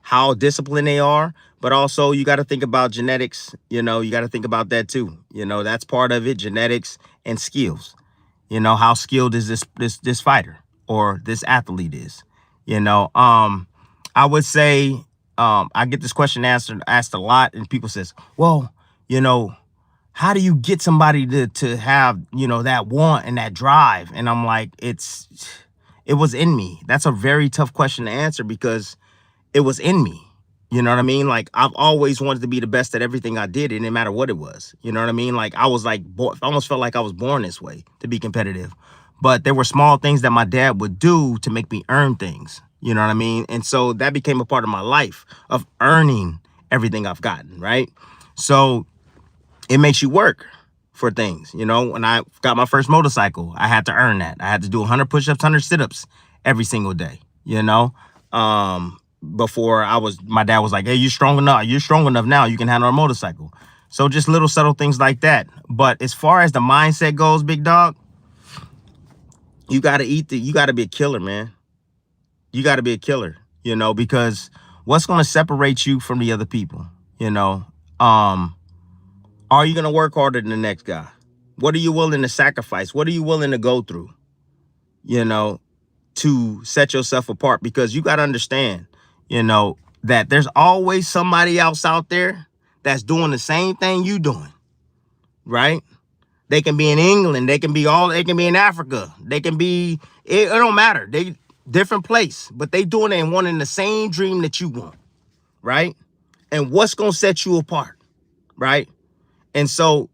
How disciplined they are. But also you got to think about genetics. You got to think about that too. That's part of it. Genetics and skills. How skilled is this fighter or this athlete is. I would say I get this question asked a lot, and people says, well, how do you get somebody to have, that want and that drive? And I'm like, it was in me. That's a very tough question to answer because it was in me. You know what I mean? Like, I've always wanted to be the best at everything I did. It didn't matter what it was. You know what I mean? Like, I was like, I almost felt like I was born this way to be competitive. But there were small things that my dad would do to make me earn things. You know what I mean? And so that became a part of my life of earning everything I've gotten, right? So it makes you work for things. When I got my first motorcycle, I had to earn that. I had to do 100 push-ups, 100 sit-ups every single day, before my dad was like, hey, you're strong enough now, you can handle a motorcycle. So just little subtle things like that. But as far as the mindset goes, big dog, you got to be a killer, man. You got to be a killer, because what's going to separate you from the other people? Are you going to work harder than the next guy? What are you willing to sacrifice? What are you willing to go through, to set yourself apart? Because you got to understand, that there's always somebody else out there that's doing the same thing you doing, right? They can be in England. They can be in Africa. They can be, it don't matter. They different place, but they doing it and wanting the same dream that you want, right? And what's going to set you apart, right? And so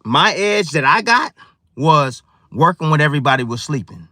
my edge that I got was working when everybody was sleeping,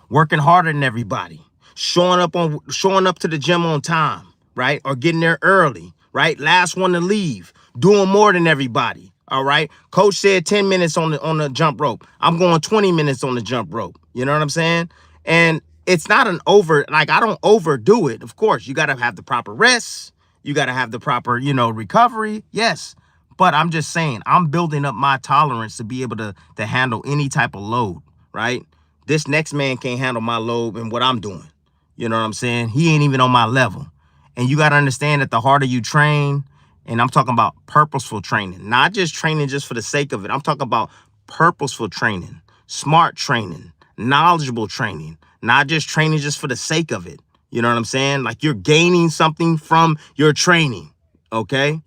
working harder than everybody, showing up to the gym on time, right? Or getting there early, right? Last one to leave, doing more than everybody. All right. Coach said 10 minutes on the jump rope. I'm going 20 minutes on the jump rope. You know what I'm saying? And it's not an like I don't overdo it. Of course, you got to have the proper rest. You got to have the proper, recovery. Yes. But I'm just saying, I'm building up my tolerance to be able to handle any type of load, right? This next man can't handle my load and what I'm doing. You know what I'm saying? He ain't even on my level. And you got to understand that the harder you train, and I'm talking about purposeful training, not just training just for the sake of it. I'm talking about purposeful training, smart training, knowledgeable training, not just training just for the sake of it. You know what I'm saying? Like you're gaining something from your training. Okay.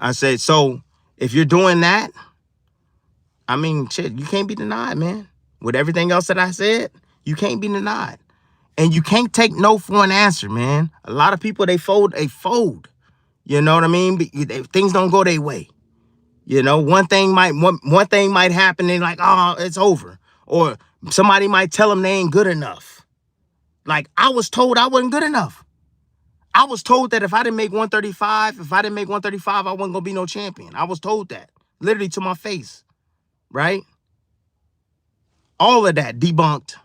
I said, so if you're doing that, I mean, shit, you can't be denied, man. With everything else that I said, you can't be denied. And you can't take no for an answer, man. A lot of people, they fold. You know what I mean? Things don't go their way. You know, one thing might happen and like, oh, it's over. Or somebody might tell them they ain't good enough. Like I was told I wasn't good enough. I was told that if I didn't make 135, I wasn't gonna be no champion. I was told that, literally to my face, right? All of that debunked,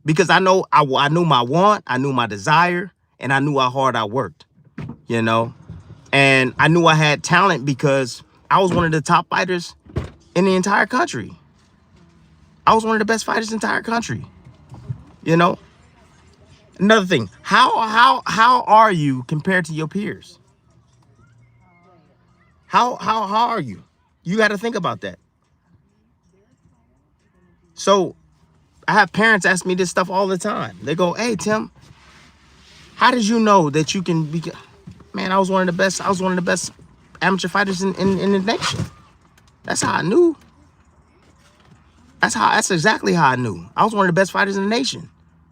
because I know I knew my want, I knew my desire, and I knew how hard I worked, and I knew I had talent because I was one of the top fighters in the entire country. I was one of the best fighters in the entire country, Another thing, how are you compared to your peers? How are you? You got to think about that. So I have parents ask me this stuff all the time. They go, "Hey Tim, how did you know that you can be?" Man, I was one of the best amateur fighters in the nation. That's how I knew. That's exactly how I knew. I was one of the best fighters in the nation.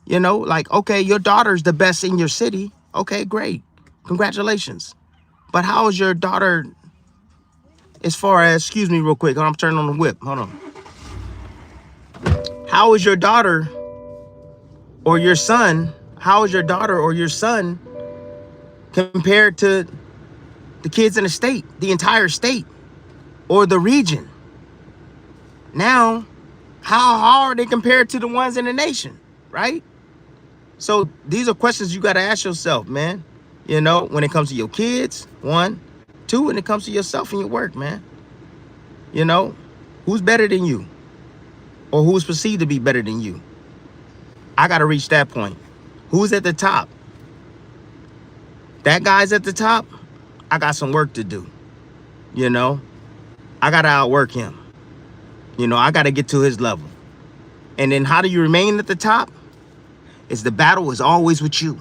Like, okay, your daughter's the best in your city. Okay, great. Congratulations. But how is your daughter as far as, excuse me real quick, I'm turning on the whip. Hold on. How is your daughter or your son, compared to the kids in the state, the entire state, or the region? Now, how are they compared to the ones in the nation, right? So these are questions you got to ask yourself, man. When it comes to your kids, 1, 2, when it comes to yourself and your work, man. Who's better than you? Or who's perceived to be better than you? I got to reach that point. Who's at the top? That guy's at the top. I got some work to do. I got to outwork him. I got to get to his level. And then how do you remain at the top? It's the battle is always with you.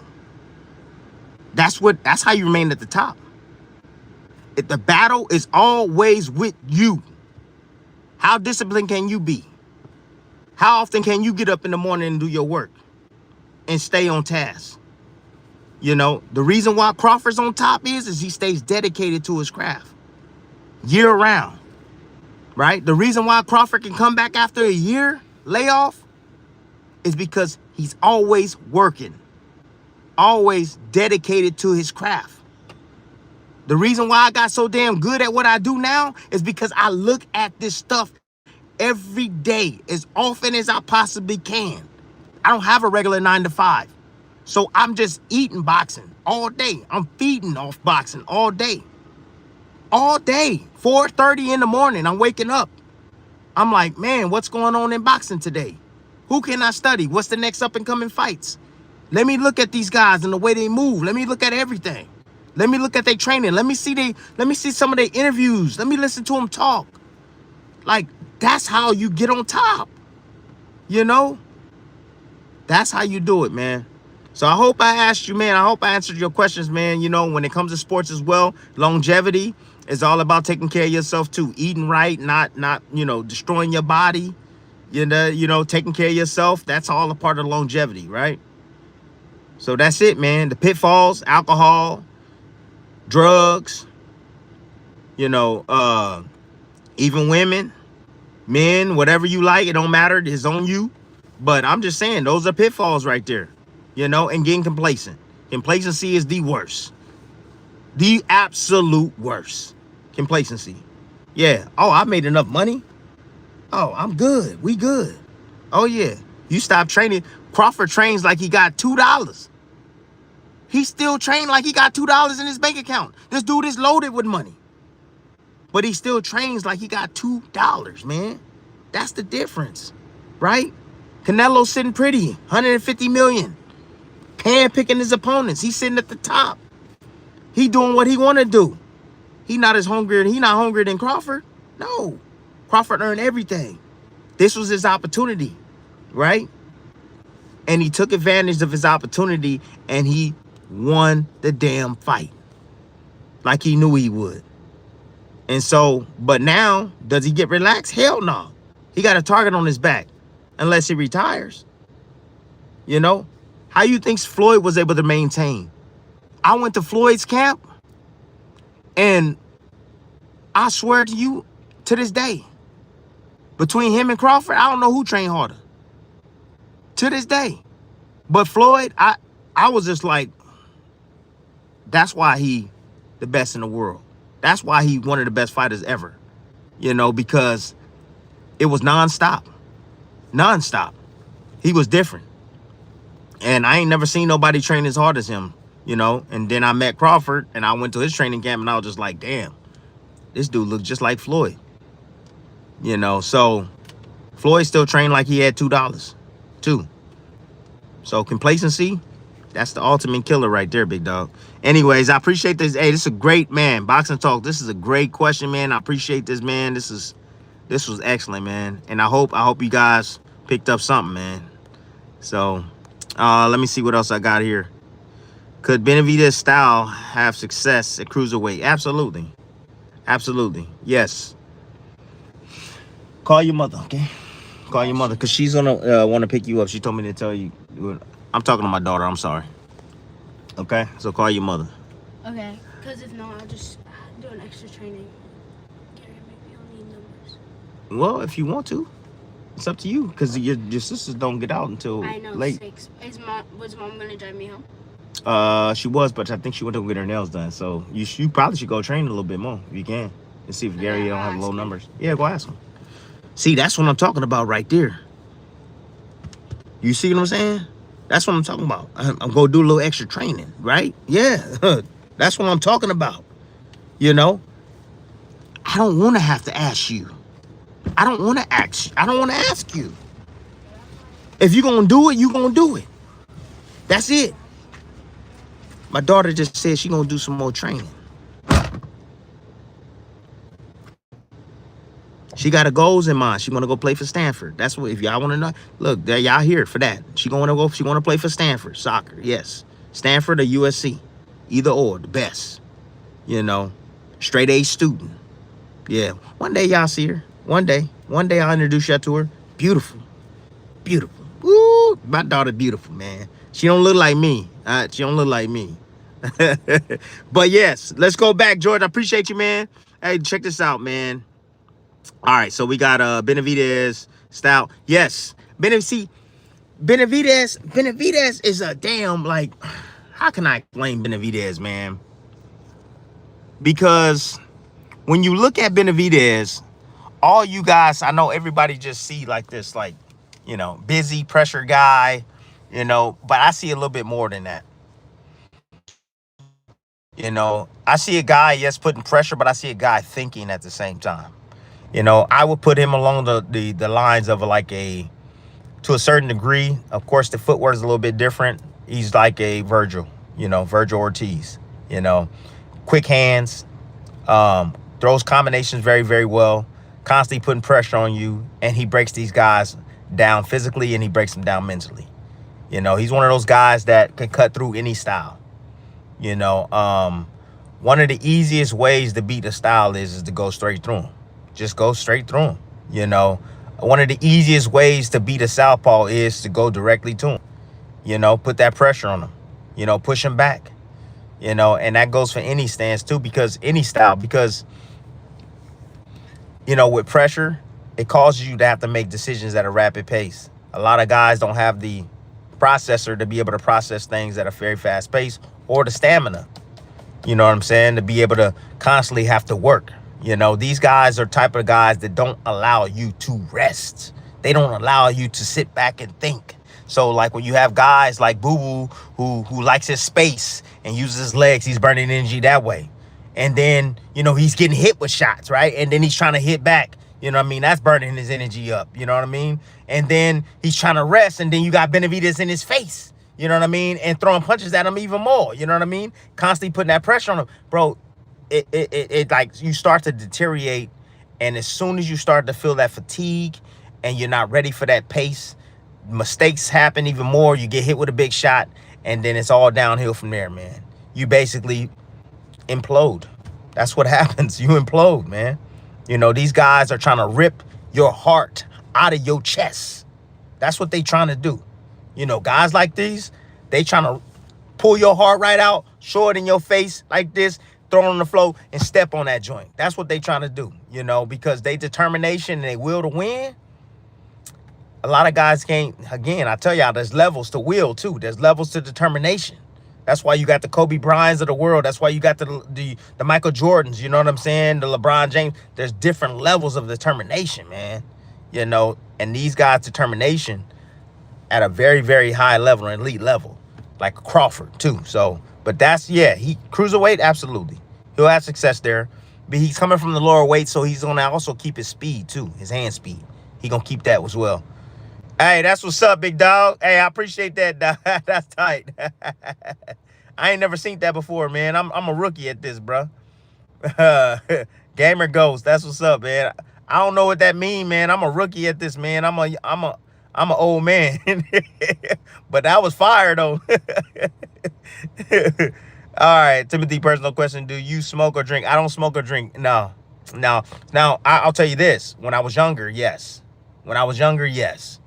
That's how you remain at the top. The battle is always with you. How disciplined can you be? How often can you get up in the morning and do your work and stay on task? The reason why Crawford's on top is he stays dedicated to his craft year round, right? The reason why Crawford can come back after a year layoff is because he's always working, always dedicated to his craft. The reason why I got so damn good at what I do now is because I look at this stuff every day as often as I possibly can. I don't have a regular 9 to 5. So I'm just eating boxing all day. I'm feeding off boxing all day. All day. 4:30 in the morning, I'm waking up. I'm like, man, what's going on in boxing today? Who can I study? What's the next up and coming fights? Let me look at these guys and the way they move. Let me look at everything. Let me look at their training. Let me see some of their interviews. Let me listen to them talk. Like, that's how you get on top. That's how you do it, man. So I hope I asked you, man. I hope I answered your questions, man. When it comes to sports as well, longevity is all about taking care of yourself too. Eating right, not destroying your body. Taking care of yourself. That's all a part of longevity, right? So that's it, man. The pitfalls, alcohol, drugs, even women, Men, whatever you like, it don't matter. It's on you. But I'm just saying, those are pitfalls right there. You know, and getting complacent. Complacency is the worst. The absolute worst. Complacency. Yeah. Oh, I made enough money. Oh, I'm good. We good. Oh, yeah. You stop training. Crawford trains like he got $2. He still trained like he got $2 in his bank account. This dude is loaded with money. But he still trains like he got $2, man. That's the difference, right? Canelo sitting pretty, 150 million. Pan picking his opponents. He's sitting at the top. He doing what he want to do. He not as hungry. He not hungrier than Crawford. No. Crawford earned everything. This was his opportunity, right? And he took advantage of his opportunity and he won the damn fight like he knew he would. And so, but now, does he get relaxed? Hell no. He got a target on his back unless he retires. You know? How you think Floyd was able to maintain? I went to Floyd's camp and I swear to you, to this day, between him and Crawford, I don't know who trained harder. To this day. But Floyd, I was just like, that's why he the best in the world. That's why he one of the best fighters ever. You know, because it was nonstop. Nonstop. He was different. And I ain't never seen nobody train as hard as him, you know. And then I met Crawford and I went to his training camp and I was just like, damn, this dude looked just like Floyd. You know, so Floyd still trained like he had $2 too. So complacency, that's the ultimate killer right there, big dog. Anyways, I appreciate this. Hey, this is a great, man, Boxing Talk. This is a great question, man. I appreciate this, man. This was excellent, man. And I hope you guys picked up something, man. So let me see what else I got here. Could Benavidez style have success at cruiserweight? Absolutely. Absolutely. Yes. Call your mother, okay? Call your mother, because she's gonna want to pick you up. She told me to tell you. I'm talking to my daughter. I'm sorry. Okay? So call your mother. Okay. Because if not, I'll just do an extra training. Gary, maybe I'll need numbers. Well, if you want to. It's up to you, because your sisters don't get out until late. I know, late. 6. Was mom going to drive me home? She was, but I think she went to go get her nails done. So you probably should go train a little bit more if you can. And see if Gary don't have low numbers. Yeah, go ask him. See, that's what I'm talking about right there. You see what I'm saying? That's what I'm talking about. I'm going to do a little extra training, right? Yeah, that's what I'm talking about. You know? I don't want to have to ask you. I don't want to ask you. I don't want to ask you. If you're going to do it, you're going to do it. That's it. My daughter just said she's going to do some more training. She got her goals in mind. She want to go play for Stanford. That's what, if y'all want to know, look, there y'all here for that. She want to play for Stanford, soccer, yes. Stanford or USC, either or, the best. You know, straight A student. Yeah, one day y'all see her. One day I'll introduce you to her. Beautiful, beautiful. Woo, my daughter beautiful, man. She don't look like me. She don't look like me. But yes, let's go back, George. I appreciate you, man. Hey, check this out, man. All right, so we got Benavidez style. Yes, Benavidez is a damn, like, how can I explain Benavidez, man? Because when you look at Benavidez, all you guys, I know everybody just see like this, like, you know, busy pressure guy, you know, but I see a little bit more than that. You know, I see a guy, yes, putting pressure, but I see a guy thinking at the same time. You know, I would put him along the lines of like to a certain degree. Of course, the footwork is a little bit different. He's like a Virgil, you know, Virgil Ortiz, you know, quick hands, throws combinations very, very well, constantly putting pressure on you. And he breaks these guys down physically and he breaks them down mentally. You know, he's one of those guys that can cut through any style. You know, one of the easiest ways to beat a style is to go straight through him. Just go straight through him. You know, one of the easiest ways to beat a southpaw is to go directly to him. You know, put that pressure on him. You know, push him back. You know, and that goes for any stance too, because any style, because, you know, with pressure, it causes you to have to make decisions at a rapid pace. A lot of guys don't have the processor to be able to process things at a very fast pace, or the stamina, you know what I'm saying, to be able to constantly have to work. You know, these guys are type of guys that don't allow you to rest. They don't allow you to sit back and think. So like when you have guys like Boo Boo who likes his space and uses his legs, he's burning energy that way. And then, you know, he's getting hit with shots, right? And then he's trying to hit back. You know what I mean? That's burning his energy up. You know what I mean? And then he's trying to rest, and then you got Benavidez in his face. You know what I mean? And throwing punches at him even more. You know what I mean? Constantly putting that pressure on him. Bro, it like you start to deteriorate. And as soon as you start to feel that fatigue and you're not ready for that pace, mistakes happen even more. You get hit with a big shot, and then it's all downhill from there, man. You basically implode. That's what happens. You implode, man. You know, these guys are trying to rip your heart out of your chest. That's what they trying to do. You know, guys like these, they trying to pull your heart right out, show it in your face like this, throw it on the floor and step on that joint. That's what they trying to do, you know, because they determination and they will to win. A lot of guys can't. Again, I tell y'all, there's levels to will too. There's levels to determination. That's why you got the Kobe Bryants of the world. That's why you got the Michael Jordans, you know what I'm saying? The LeBron James. There's different levels of determination, man. You know, and these guys' determination at a very, very high level, an elite level, like Crawford too. So, but that's, yeah, he cruiserweight, absolutely. He'll have success there. But he's coming from the lower weight, so he's gonna also keep his speed too, his hand speed. He gonna keep that as well. Hey, that's what's up, big dog. Hey, I appreciate that, dog. That's tight. I ain't never seen that before, man. I'm a rookie at this, bro. Gamer Ghost, that's what's up, man. I don't know what that mean, man. I'm a rookie at this, man. I'm an old man. But that was fire though. All right, Timothy, personal question. Do you smoke or drink? I don't smoke or drink. No. Now, I'll tell you this. When I was younger, yes. When I was younger, yes.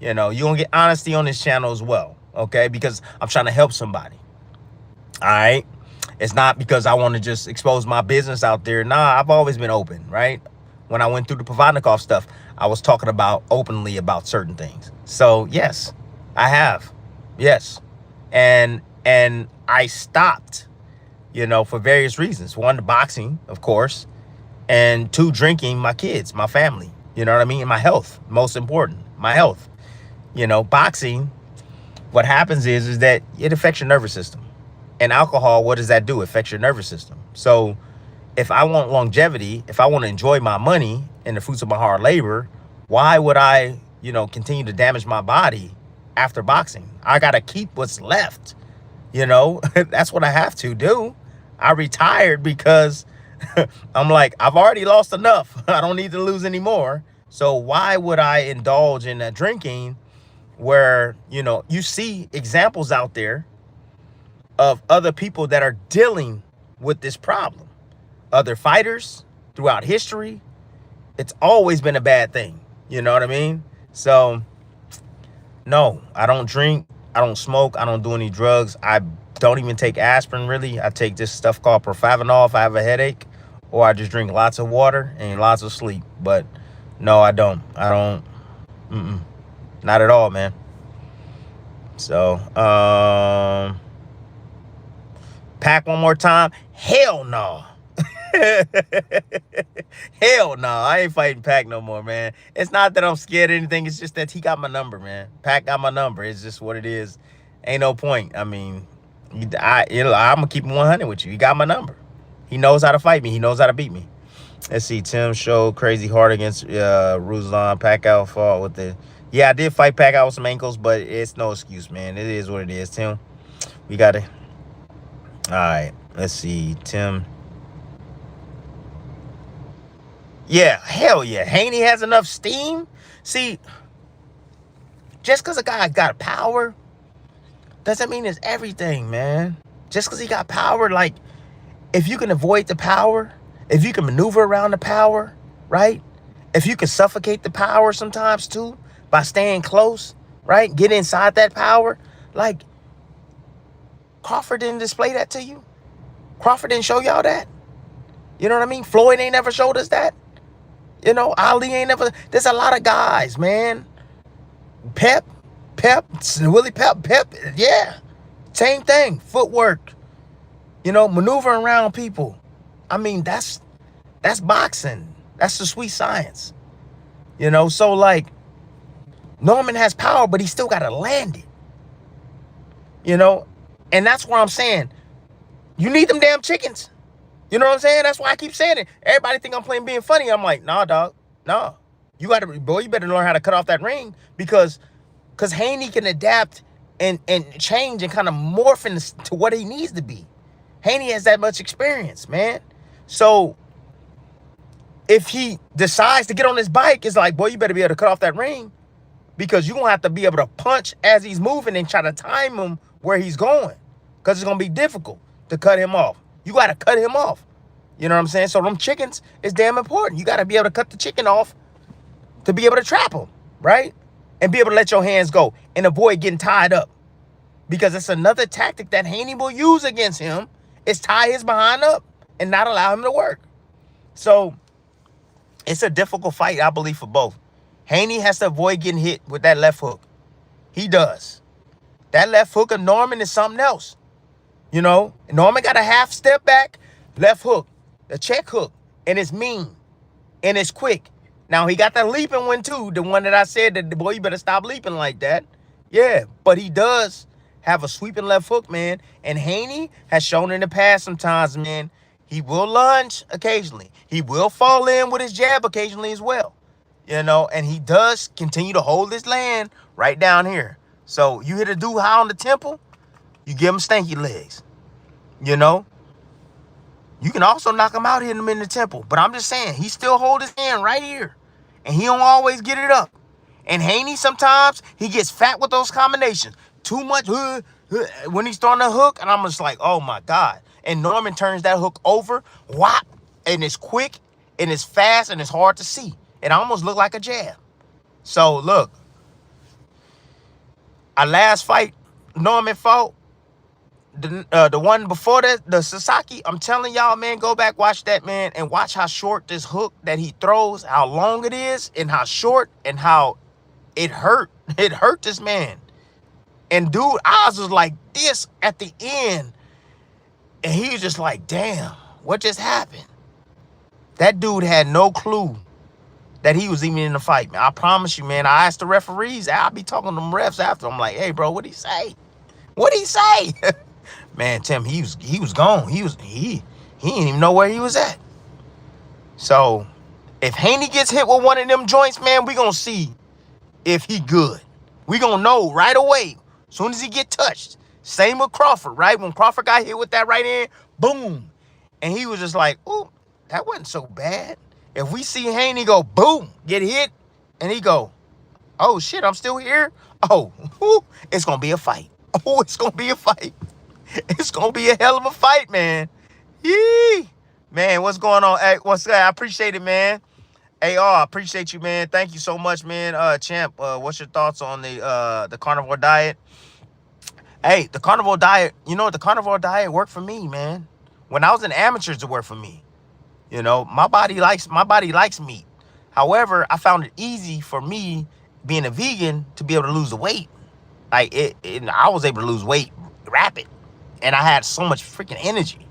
You know, you're going to get honesty on this channel as well, okay? Because I'm trying to help somebody, all right? It's not because I want to just expose my business out there. Nah, I've always been open, right? When I went through the Provodnikov stuff, I was talking about openly about certain things. So, yes, I have. Yes. And I stopped, you know, for various reasons. One, the boxing, of course. And two, drinking, my kids, my family. You know what I mean? My health, most important, my health. You know, boxing, what happens is that it affects your nervous system. And alcohol, what does that do? It affects your nervous system. So if I want longevity, if I want to enjoy my money and the fruits of my hard labor, why would I, you know, continue to damage my body after boxing? I got to keep what's left. You know, that's what I have to do. I retired because I'm like, I've already lost enough. I don't need to lose anymore. So why would I indulge in that drinking where, you know, you see examples out there of other people that are dealing with this problem? Other fighters throughout history, it's always been a bad thing. You know what I mean? So, no, I don't drink. I don't smoke. I don't do any drugs. I don't even take aspirin, really. I take this stuff called Profavanol if I have a headache, or I just drink lots of water and lots of sleep. But no, I don't. Not at all, man. So, Pac one more time? Hell no. Hell no. I ain't fighting Pac no more, man. It's not that I'm scared of anything. It's just that he got my number, man. Pac got my number. It's just what it is. Ain't no point. I mean, I'm going to keep 100 with you. He got my number. He knows how to fight me. He knows how to beat me. Let's see. Tim showed crazy hard against Ruslan. Pacquiao fought with the... Yeah, I did fight Pacquiao with some ankles, but it's no excuse, man. It is what it is, Tim. We got to... All right. Let's see. Tim... Yeah, hell yeah. Haney has enough steam. See, just because a guy got power doesn't mean it's everything, man. Just because he got power, like, if you can avoid the power, if you can maneuver around the power, right? If you can suffocate the power sometimes too by staying close, right? Get inside that power. Like, Crawford didn't display that to you. Crawford didn't show y'all that. You know what I mean? Floyd ain't never showed us that. You know, Ali ain't never. There's a lot of guys, man. Pep, Willie Pep, yeah, same thing. Footwork, you know, maneuvering around people. I mean, that's boxing. That's the sweet science. You know, so like Norman has power, but he still gotta land it. You know, and that's what I'm saying. You need them damn chickens. You know what I'm saying? That's why I keep saying it. Everybody think I'm playing being funny. I'm like, nah, dog, nah. You gotta, boy, you better learn how to cut off that ring because Haney can adapt and change and kind of morph into what he needs to be. Haney has that much experience, man. So if he decides to get on his bike, it's like, boy, you better be able to cut off that ring because you're going to have to be able to punch as he's moving and try to time him where he's going because it's going to be difficult to cut him off. You got to cut him off. You know what I'm saying? So them chickens is damn important. You got to be able to cut the chicken off to be able to trap him, right? And be able to let your hands go and avoid getting tied up. Because it's another tactic that Haney will use against him is tie his behind up and not allow him to work. So it's a difficult fight, I believe, for both. Haney has to avoid getting hit with that left hook. He does. That left hook of Norman is something else. You know, Norman got a half step back, left hook, a check hook, and it's mean, and it's quick. Now, he got that leaping one, too, the one that I said that, boy, you better stop leaping like that. Yeah, but he does have a sweeping left hook, man, and Haney has shown in the past sometimes, man, he will lunge occasionally. He will fall in with his jab occasionally as well, you know, and he does continue to hold his land right down here. So you hit a dude high on the temple, you give him stanky legs, you know. You can also knock him out, hitting him in the temple. But I'm just saying, he still hold his hand right here. And he don't always get it up. And Haney, sometimes, he gets fat with those combinations. Too much when he's throwing the hook. And I'm just like, oh, my God. And Norman turns that hook over, whop, and it's quick, and it's fast, and it's hard to see. It almost looked like a jab. So, look. Our last fight, Norman fought. The one before that, the Sasaki, I'm telling y'all, man, go back, watch that, man, and watch how short this hook that he throws, how long it is, and how short, and how it hurt. It hurt this man. And dude, eyes was like this at the end. And he was just like, damn, what just happened? That dude had no clue that he was even in the fight, man. I promise you, man. I asked the referees. I'll be talking to them refs after. I'm like, hey, bro, what'd he say? What'd he say? Man, Tim, he was gone. He didn't even know where he was at. So if Haney gets hit with one of them joints, man, we gonna see if he good. We gonna know right away. As soon as he get touched. Same with Crawford, right? When Crawford got hit with that right hand, boom. And he was just like, ooh, that wasn't so bad. If we see Haney go, boom, get hit, and he go, oh shit, I'm still here. Oh, it's gonna be a fight. Oh, it's gonna be a fight. It's gonna be a hell of a fight, man. Yee. Man, what's going on? Hey, what's that? I appreciate it, man. AR, I appreciate you, man. Thank you so much, man. Champ, what's your thoughts on the carnivore diet? Hey, the carnivore diet, you know what? The carnivore diet worked for me, man. When I was in amateurs, it worked for me. You know, my body likes meat. However, I found it easy for me, being a vegan, to be able to lose the weight. Like I was able to lose weight rapid. And I had so much freaking energy.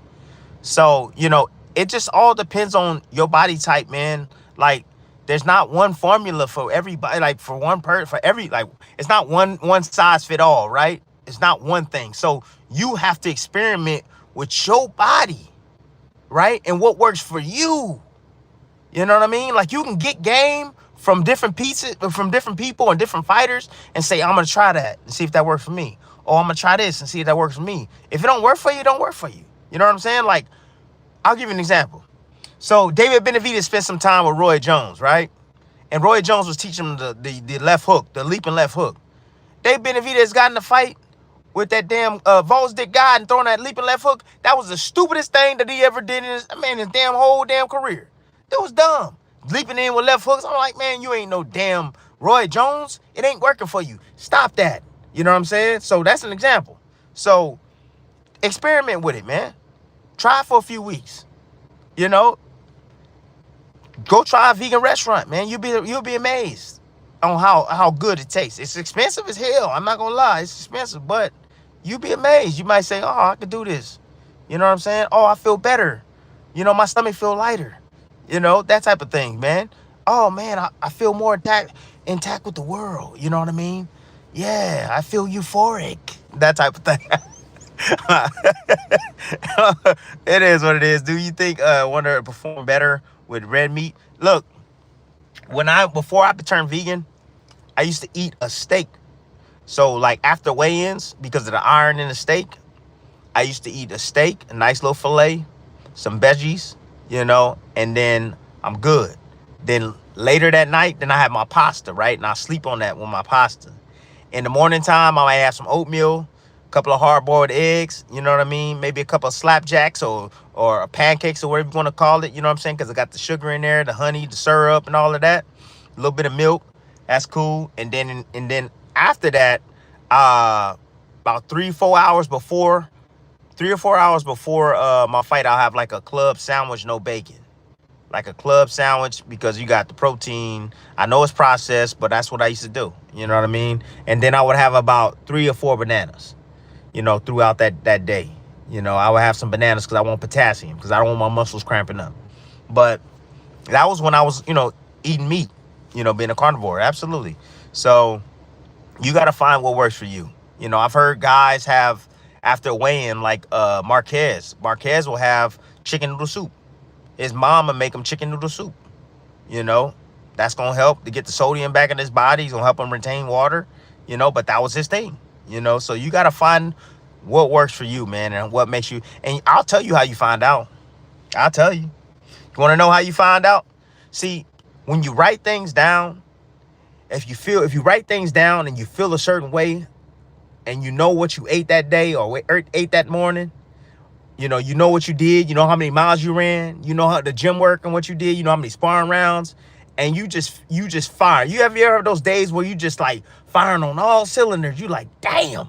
So, you know, it just all depends on your body type, man. Like, there's not one formula for everybody, like for one person, for every, like, it's not one size fit all, right? It's not one thing. So you have to experiment with your body, right? And what works for you. You know what I mean? Like, you can get game from different pieces, from different people and different fighters and say, I'm going to try that and see if that works for me. Or I'm going to try this and see if that works for me. If it don't work for you, it don't work for you. You know what I'm saying? Like, I'll give you an example. So David Benavidez spent some time with Roy Jones, right? And Roy Jones was teaching him the left hook, the leaping left hook. David Benavidez got in the fight with that damn Volsdick guy and throwing that leaping left hook. That was the stupidest thing that he ever did in his damn whole damn career. That was dumb. Leaping in with left hooks. I'm like, man, you ain't no damn Roy Jones. It ain't working for you. Stop that. You know what I'm saying? So that's an example. So experiment with it, man. Try it for a few weeks. You know, Go try a vegan restaurant, man. You'll be amazed on how good it tastes. It's expensive as hell. I'm not gonna lie, it's expensive, but you'll be amazed. You might say, "Oh, I could do this." You know what I'm saying? Oh, I feel better. You know, my stomach feel lighter. You know, that type of thing, man. Oh man, I feel more intact with the world. You know what I mean? Yeah, I feel euphoric. That type of thing. It is what it is. Do you think want to perform better with red meat? Look, before I turned vegan, I used to eat a steak. So like after weigh-ins, because of the iron in the steak, I used to eat a steak, a nice little fillet, some veggies, you know, and then I'm good. Then later that night, then I have my pasta, right? And I sleep on that with my pasta. In the morning time, I might have some oatmeal, a couple of hard-boiled eggs, you know what I mean? Maybe a couple of slapjacks or pancakes or whatever you want to call it, you know what I'm saying? Because I got the sugar in there, the honey, the syrup, and all of that. A little bit of milk, that's cool. And then after that, about 3 or 4 hours before my fight, I'll have like a club sandwich, no bacon. Like a club sandwich, because you got the protein. I know it's processed, but that's what I used to do. You know what I mean? And then I would have about 3 or 4 bananas, you know, throughout that day. You know, I would have some bananas because I want potassium, because I don't want my muscles cramping up. But that was when I was, you know, eating meat, you know, being a carnivore. Absolutely. So you got to find what works for you. You know, I've heard guys have, after weighing, like Marquez will have chicken noodle soup. His mom would make him chicken noodle soup. You know, that's going to help to get the sodium back in his body. He's going to help him retain water, you know, but that was his thing, you know. So you got to find what works for you, man, and what makes you. And I'll tell you how you find out. I'll tell you. You want to know how you find out? See, when you write things down, if you write things down and you feel a certain way, and you know what you ate that day or ate that morning, you know what you did, you know how many miles you ran, you know how the gym work and what you did, you know how many sparring rounds, and you just fire. You ever have those days where you just like firing on all cylinders? You like, damn,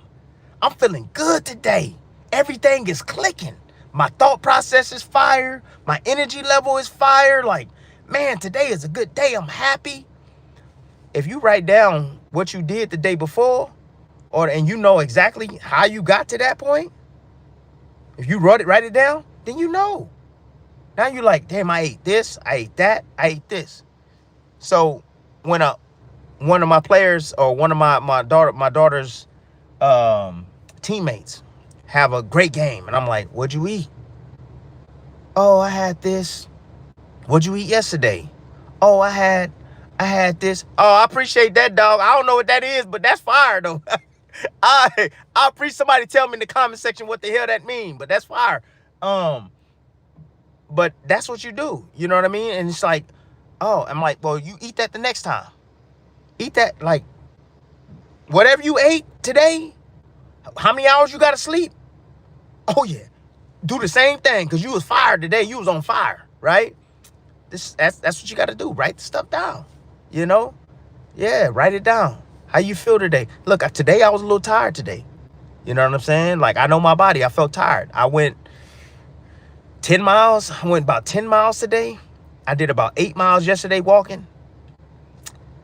I'm feeling good today. Everything is clicking. My thought process is fire. My energy level is fire. Like, man, today is a good day. I'm happy. If you write down what you did the day before, and you know exactly how you got to that point, if you write it down, then you know. Now you're like, damn, I ate this, I ate that, I ate this. So when one of my players, or one of my daughter's teammates have a great game, and I'm like, what'd you eat? Oh, I had this. What'd you eat yesterday? Oh, I had this. Oh, I appreciate that, dog. I don't know what that is, but that's fire though. I appreciate somebody tell me in the comment section what the hell that mean, but that's fire. But that's what you do. You know what I mean? And it's like, oh, I'm like, well, you eat that the next time. Eat that, like, whatever you ate today, how many hours you got to sleep? Oh, yeah. Do the same thing, because you was fired today. You was on fire, right? That's what you got to do. Write the stuff down, you know? Yeah, write it down. How you feel today? Look, today I was a little tired today. You know what I'm saying? Like, I know my body. I felt tired. I went 10 miles. I went about 10 miles today. I did about 8 miles yesterday walking.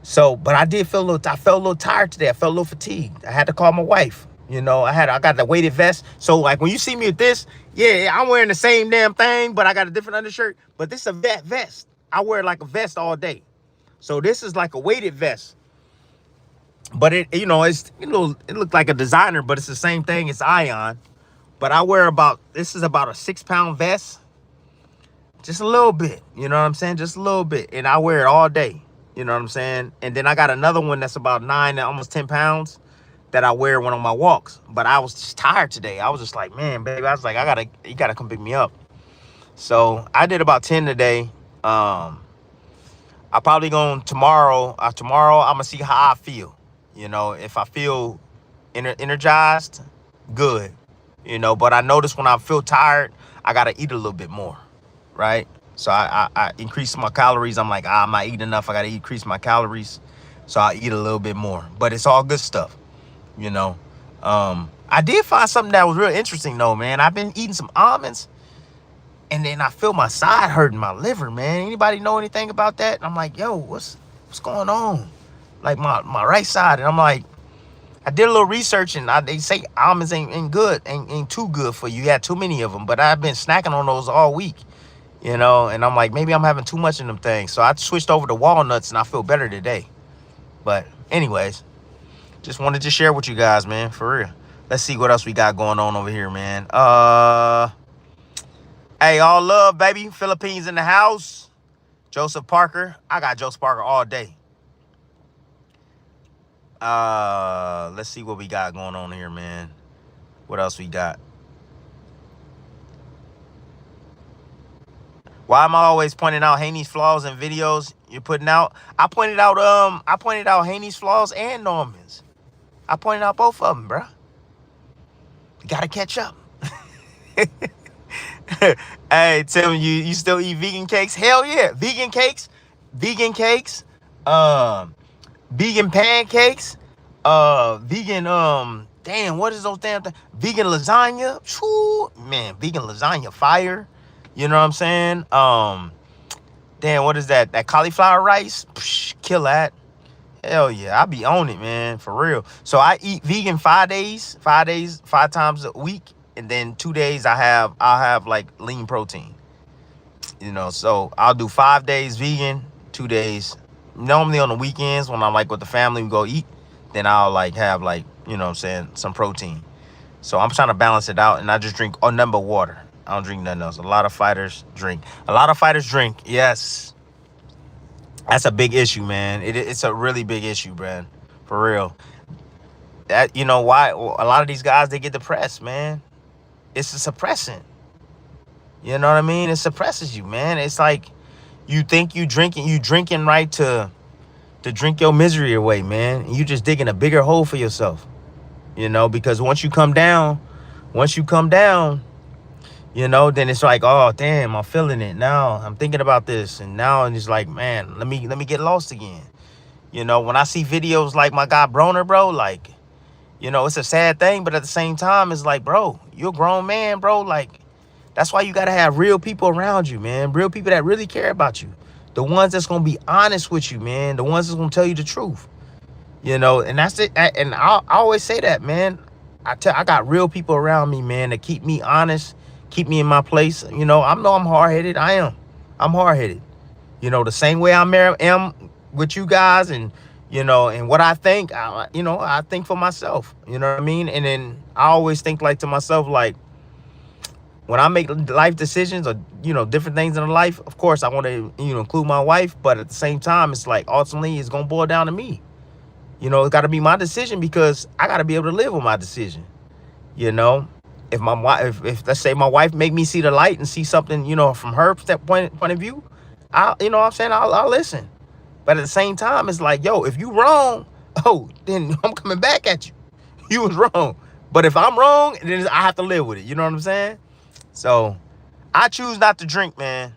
So, but I felt a little tired today. I felt a little fatigued. I had to call my wife. You know, I got the weighted vest. So like when you see me with this, yeah, I'm wearing the same damn thing, but I got a different undershirt. But this is a vest. I wear like a vest all day. So this is like a weighted vest. But it looked like a designer, but it's the same thing. It's Ion. But I wear this is about a 6-pound vest. Just a little bit, you know what I'm saying? Just a little bit. And I wear it all day. You know what I'm saying? And then I got another one that's about 9 to almost 10 pounds that I wear when on my walks. But I was just tired today. I was just like, man, baby, I was like, you gotta come pick me up. So I did about 10 today. I probably going tomorrow. Tomorrow I'm gonna see how I feel. You know, if I feel energized, good. You know, but I notice when I feel tired, I gotta eat a little bit more, right? So I increase my calories. I'm like, I'm not eating enough. I gotta increase my calories. So I eat a little bit more. But it's all good stuff, you know. I did find something that was real interesting though, man. I've been eating some almonds. And then I feel my side hurting, my liver, man. Anybody know anything about that? And I'm like, yo, what's going on? Like my right side. And I'm like, I did a little research, and they say almonds ain't good, ain't too good for you. You had too many of them. But I've been snacking on those all week, you know. And I'm like, maybe I'm having too much of them things. So I switched over to walnuts, and I feel better today. But anyways, just wanted to share with you guys, man, for real. Let's see what else we got going on over here, man. Hey, all love, baby. Philippines in the house. Joseph Parker. I got Joseph Parker all day. Let's see what we got going on here, man. What else we got? Why am I always pointing out Haney's flaws in videos you're putting out? I pointed out Haney's flaws and Norman's. I pointed out both of them, bro. You gotta catch up. Hey, Tim, you still eat vegan cakes? Hell yeah, vegan cakes, vegan pancakes, vegan damn, what is those damn things? Vegan lasagna, Choo, man, vegan lasagna fire. You know what I'm saying? Damn, what is that? That cauliflower rice? Psh, kill that. Hell yeah, I be on it, man, for real. So I eat vegan 5 days, 5 times a week, and then 2 days I'll have like lean protein. You know, so I'll do 5 days vegan, 2 days. Normally on the weekends when I'm like with the family, we go eat, then I'll like have like, you know what I'm saying, some protein. So I'm trying to balance it out, and I just drink nothing but water. I don't drink nothing else. A lot of fighters drink. Yes. That's a big issue, man. It's a really big issue, man. For real. That, you know why? Well, a lot of these guys, they get depressed, man. It's a suppressant. You know what I mean? It suppresses you, man. It's like you think you drinking right to drink your misery away, man. And you just digging a bigger hole for yourself. You know, because once you come down, you know, then it's like, oh damn, I'm feeling it now. I'm thinking about this, and now it's like, man, let me get lost again. You know, when I see videos like my guy Broner, bro, like, you know, it's a sad thing, but at the same time, it's like, bro, you're a grown man, bro. Like, that's why you gotta have real people around you, man. Real people that really care about you. The ones that's gonna be honest with you, man. The ones that's gonna tell you the truth. You know, and that's it. And I always say that, man. I got real people around me, man, that keep me honest, keep me in my place. You know, I'm hard-headed. I'm hard-headed. You know, the same way am with you guys, and, you know, and what I think, I think for myself. You know what I mean? And then I always think like to myself, like, when I make life decisions or, you know, different things in life, of course, I want to, you know, include my wife. But at the same time, it's like, ultimately, it's going to boil down to me. You know, it's got to be my decision, because I got to be able to live with my decision. You know, if my wife, if let's say my wife make me see the light and see something, you know, from her point of view, you know what I'm saying, I'll listen. But at the same time, it's like, yo, if you wrong, then I'm coming back at you. You was wrong. But if I'm wrong, then I have to live with it. You know what I'm saying? So I choose not to drink, man.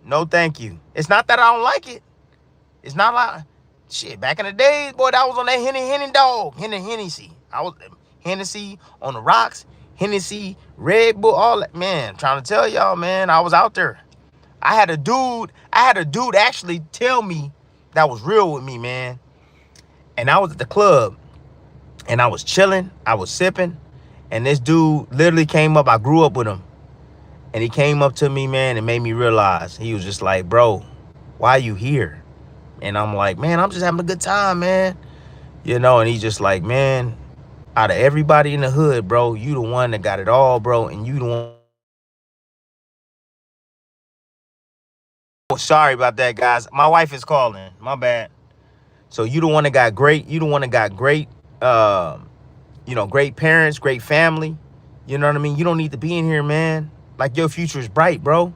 No, thank you. It's not that I don't like it. It's not like, shit, back in the days, boy, that was on that Hennessy. I was Hennessy on the rocks, Hennessy, Red Bull, all that, man. I'm trying to tell y'all, man, I was out there. I had a dude actually tell me that was real with me, man. And I was at the club, and I was chilling, I was sipping, and this dude literally came up. I grew up with him. And he came up to me, man, and made me realize. He was just like, bro, why are you here? And I'm like, man, I'm just having a good time, man. You know, and he's just like, man, out of everybody in the hood, bro, you the one that got it all, bro. And you the one. Oh, sorry about that, guys. My wife is calling. My bad. So you the one that got great. You the one that got great, you know, great parents, great family. You know what I mean? You don't need to be in here, man. Like, your future is bright, bro.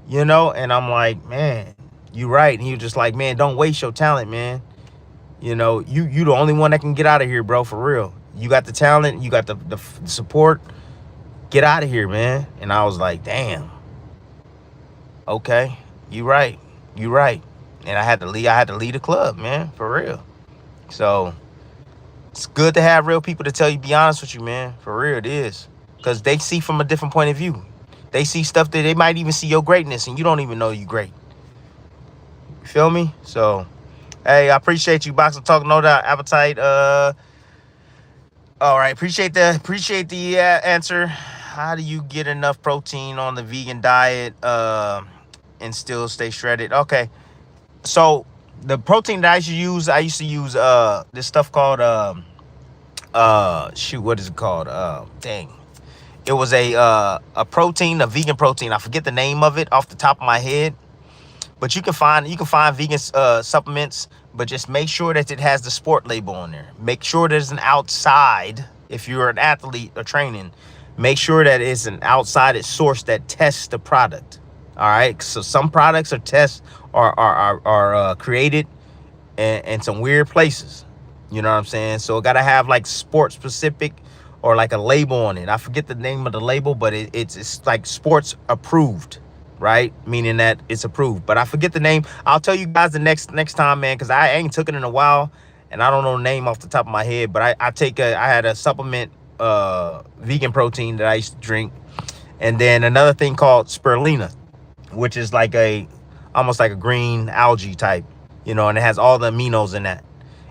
You know? And I'm like, man, you right. And he was just like, man, don't waste your talent, man. You know, you the only one that can get out of here, bro, for real. You got the talent. You got the support. Get out of here, man. And I was like, damn. Okay. You right. You right. And I had to leave the club, man, for real. So it's good to have real people to tell you, be honest with you, man. For real, it is. Because they see from a different point of view. They see stuff that they might even see your greatness, and you don't even know you great. You feel me? So, hey, I appreciate you, Boxer Talk. No doubt, appetite. All right, appreciate the answer. How do you get enough protein on the vegan diet and still stay shredded? Okay, so the protein that I used to use this stuff called shoot, what is it called? Dang. It was a protein, a vegan protein. I forget the name of it off the top of my head. But you can find vegan supplements, but just make sure that it has the sport label on there. Make sure there's an outside, if you're an athlete or training, make sure that it's an outside source that tests the product. All right. So some products are created in some weird places. You know what I'm saying? So it gotta have like sports specific or like a label on it. I forget the name of the label, but it's like sports approved, right? Meaning that it's approved. But I forget the name. I'll tell you guys the next time, man, because I ain't took it in a while and I don't know the name off the top of my head. But I had a supplement vegan protein that I used to drink. And then another thing called spirulina, which is like almost like a green algae type, you know, and it has all the aminos in that.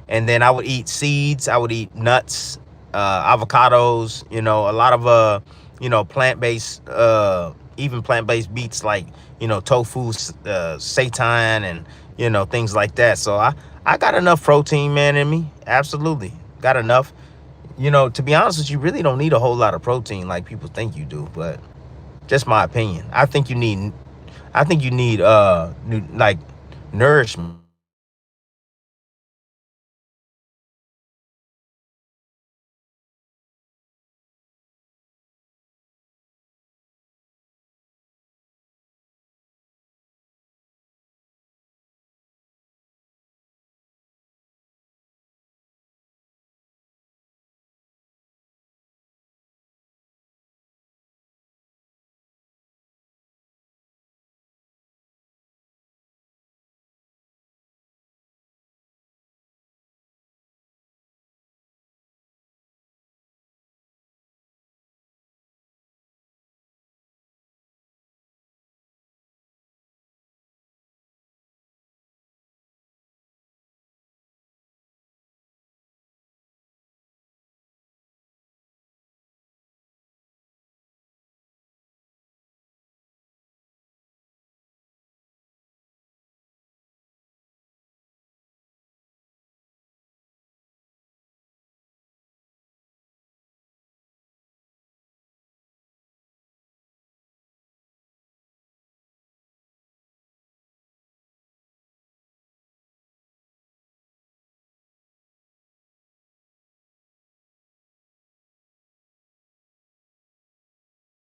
And then I would eat seeds, I would eat nuts, avocados, you know, a lot of you know, plant-based, even plant-based meats like, you know, tofu, seitan, and, you know, things like that. So I got enough protein, man, in me. Absolutely got enough. You know, to be honest with you, really don't need a whole lot of protein like people think you do, but just my opinion. I think you need like nourishment.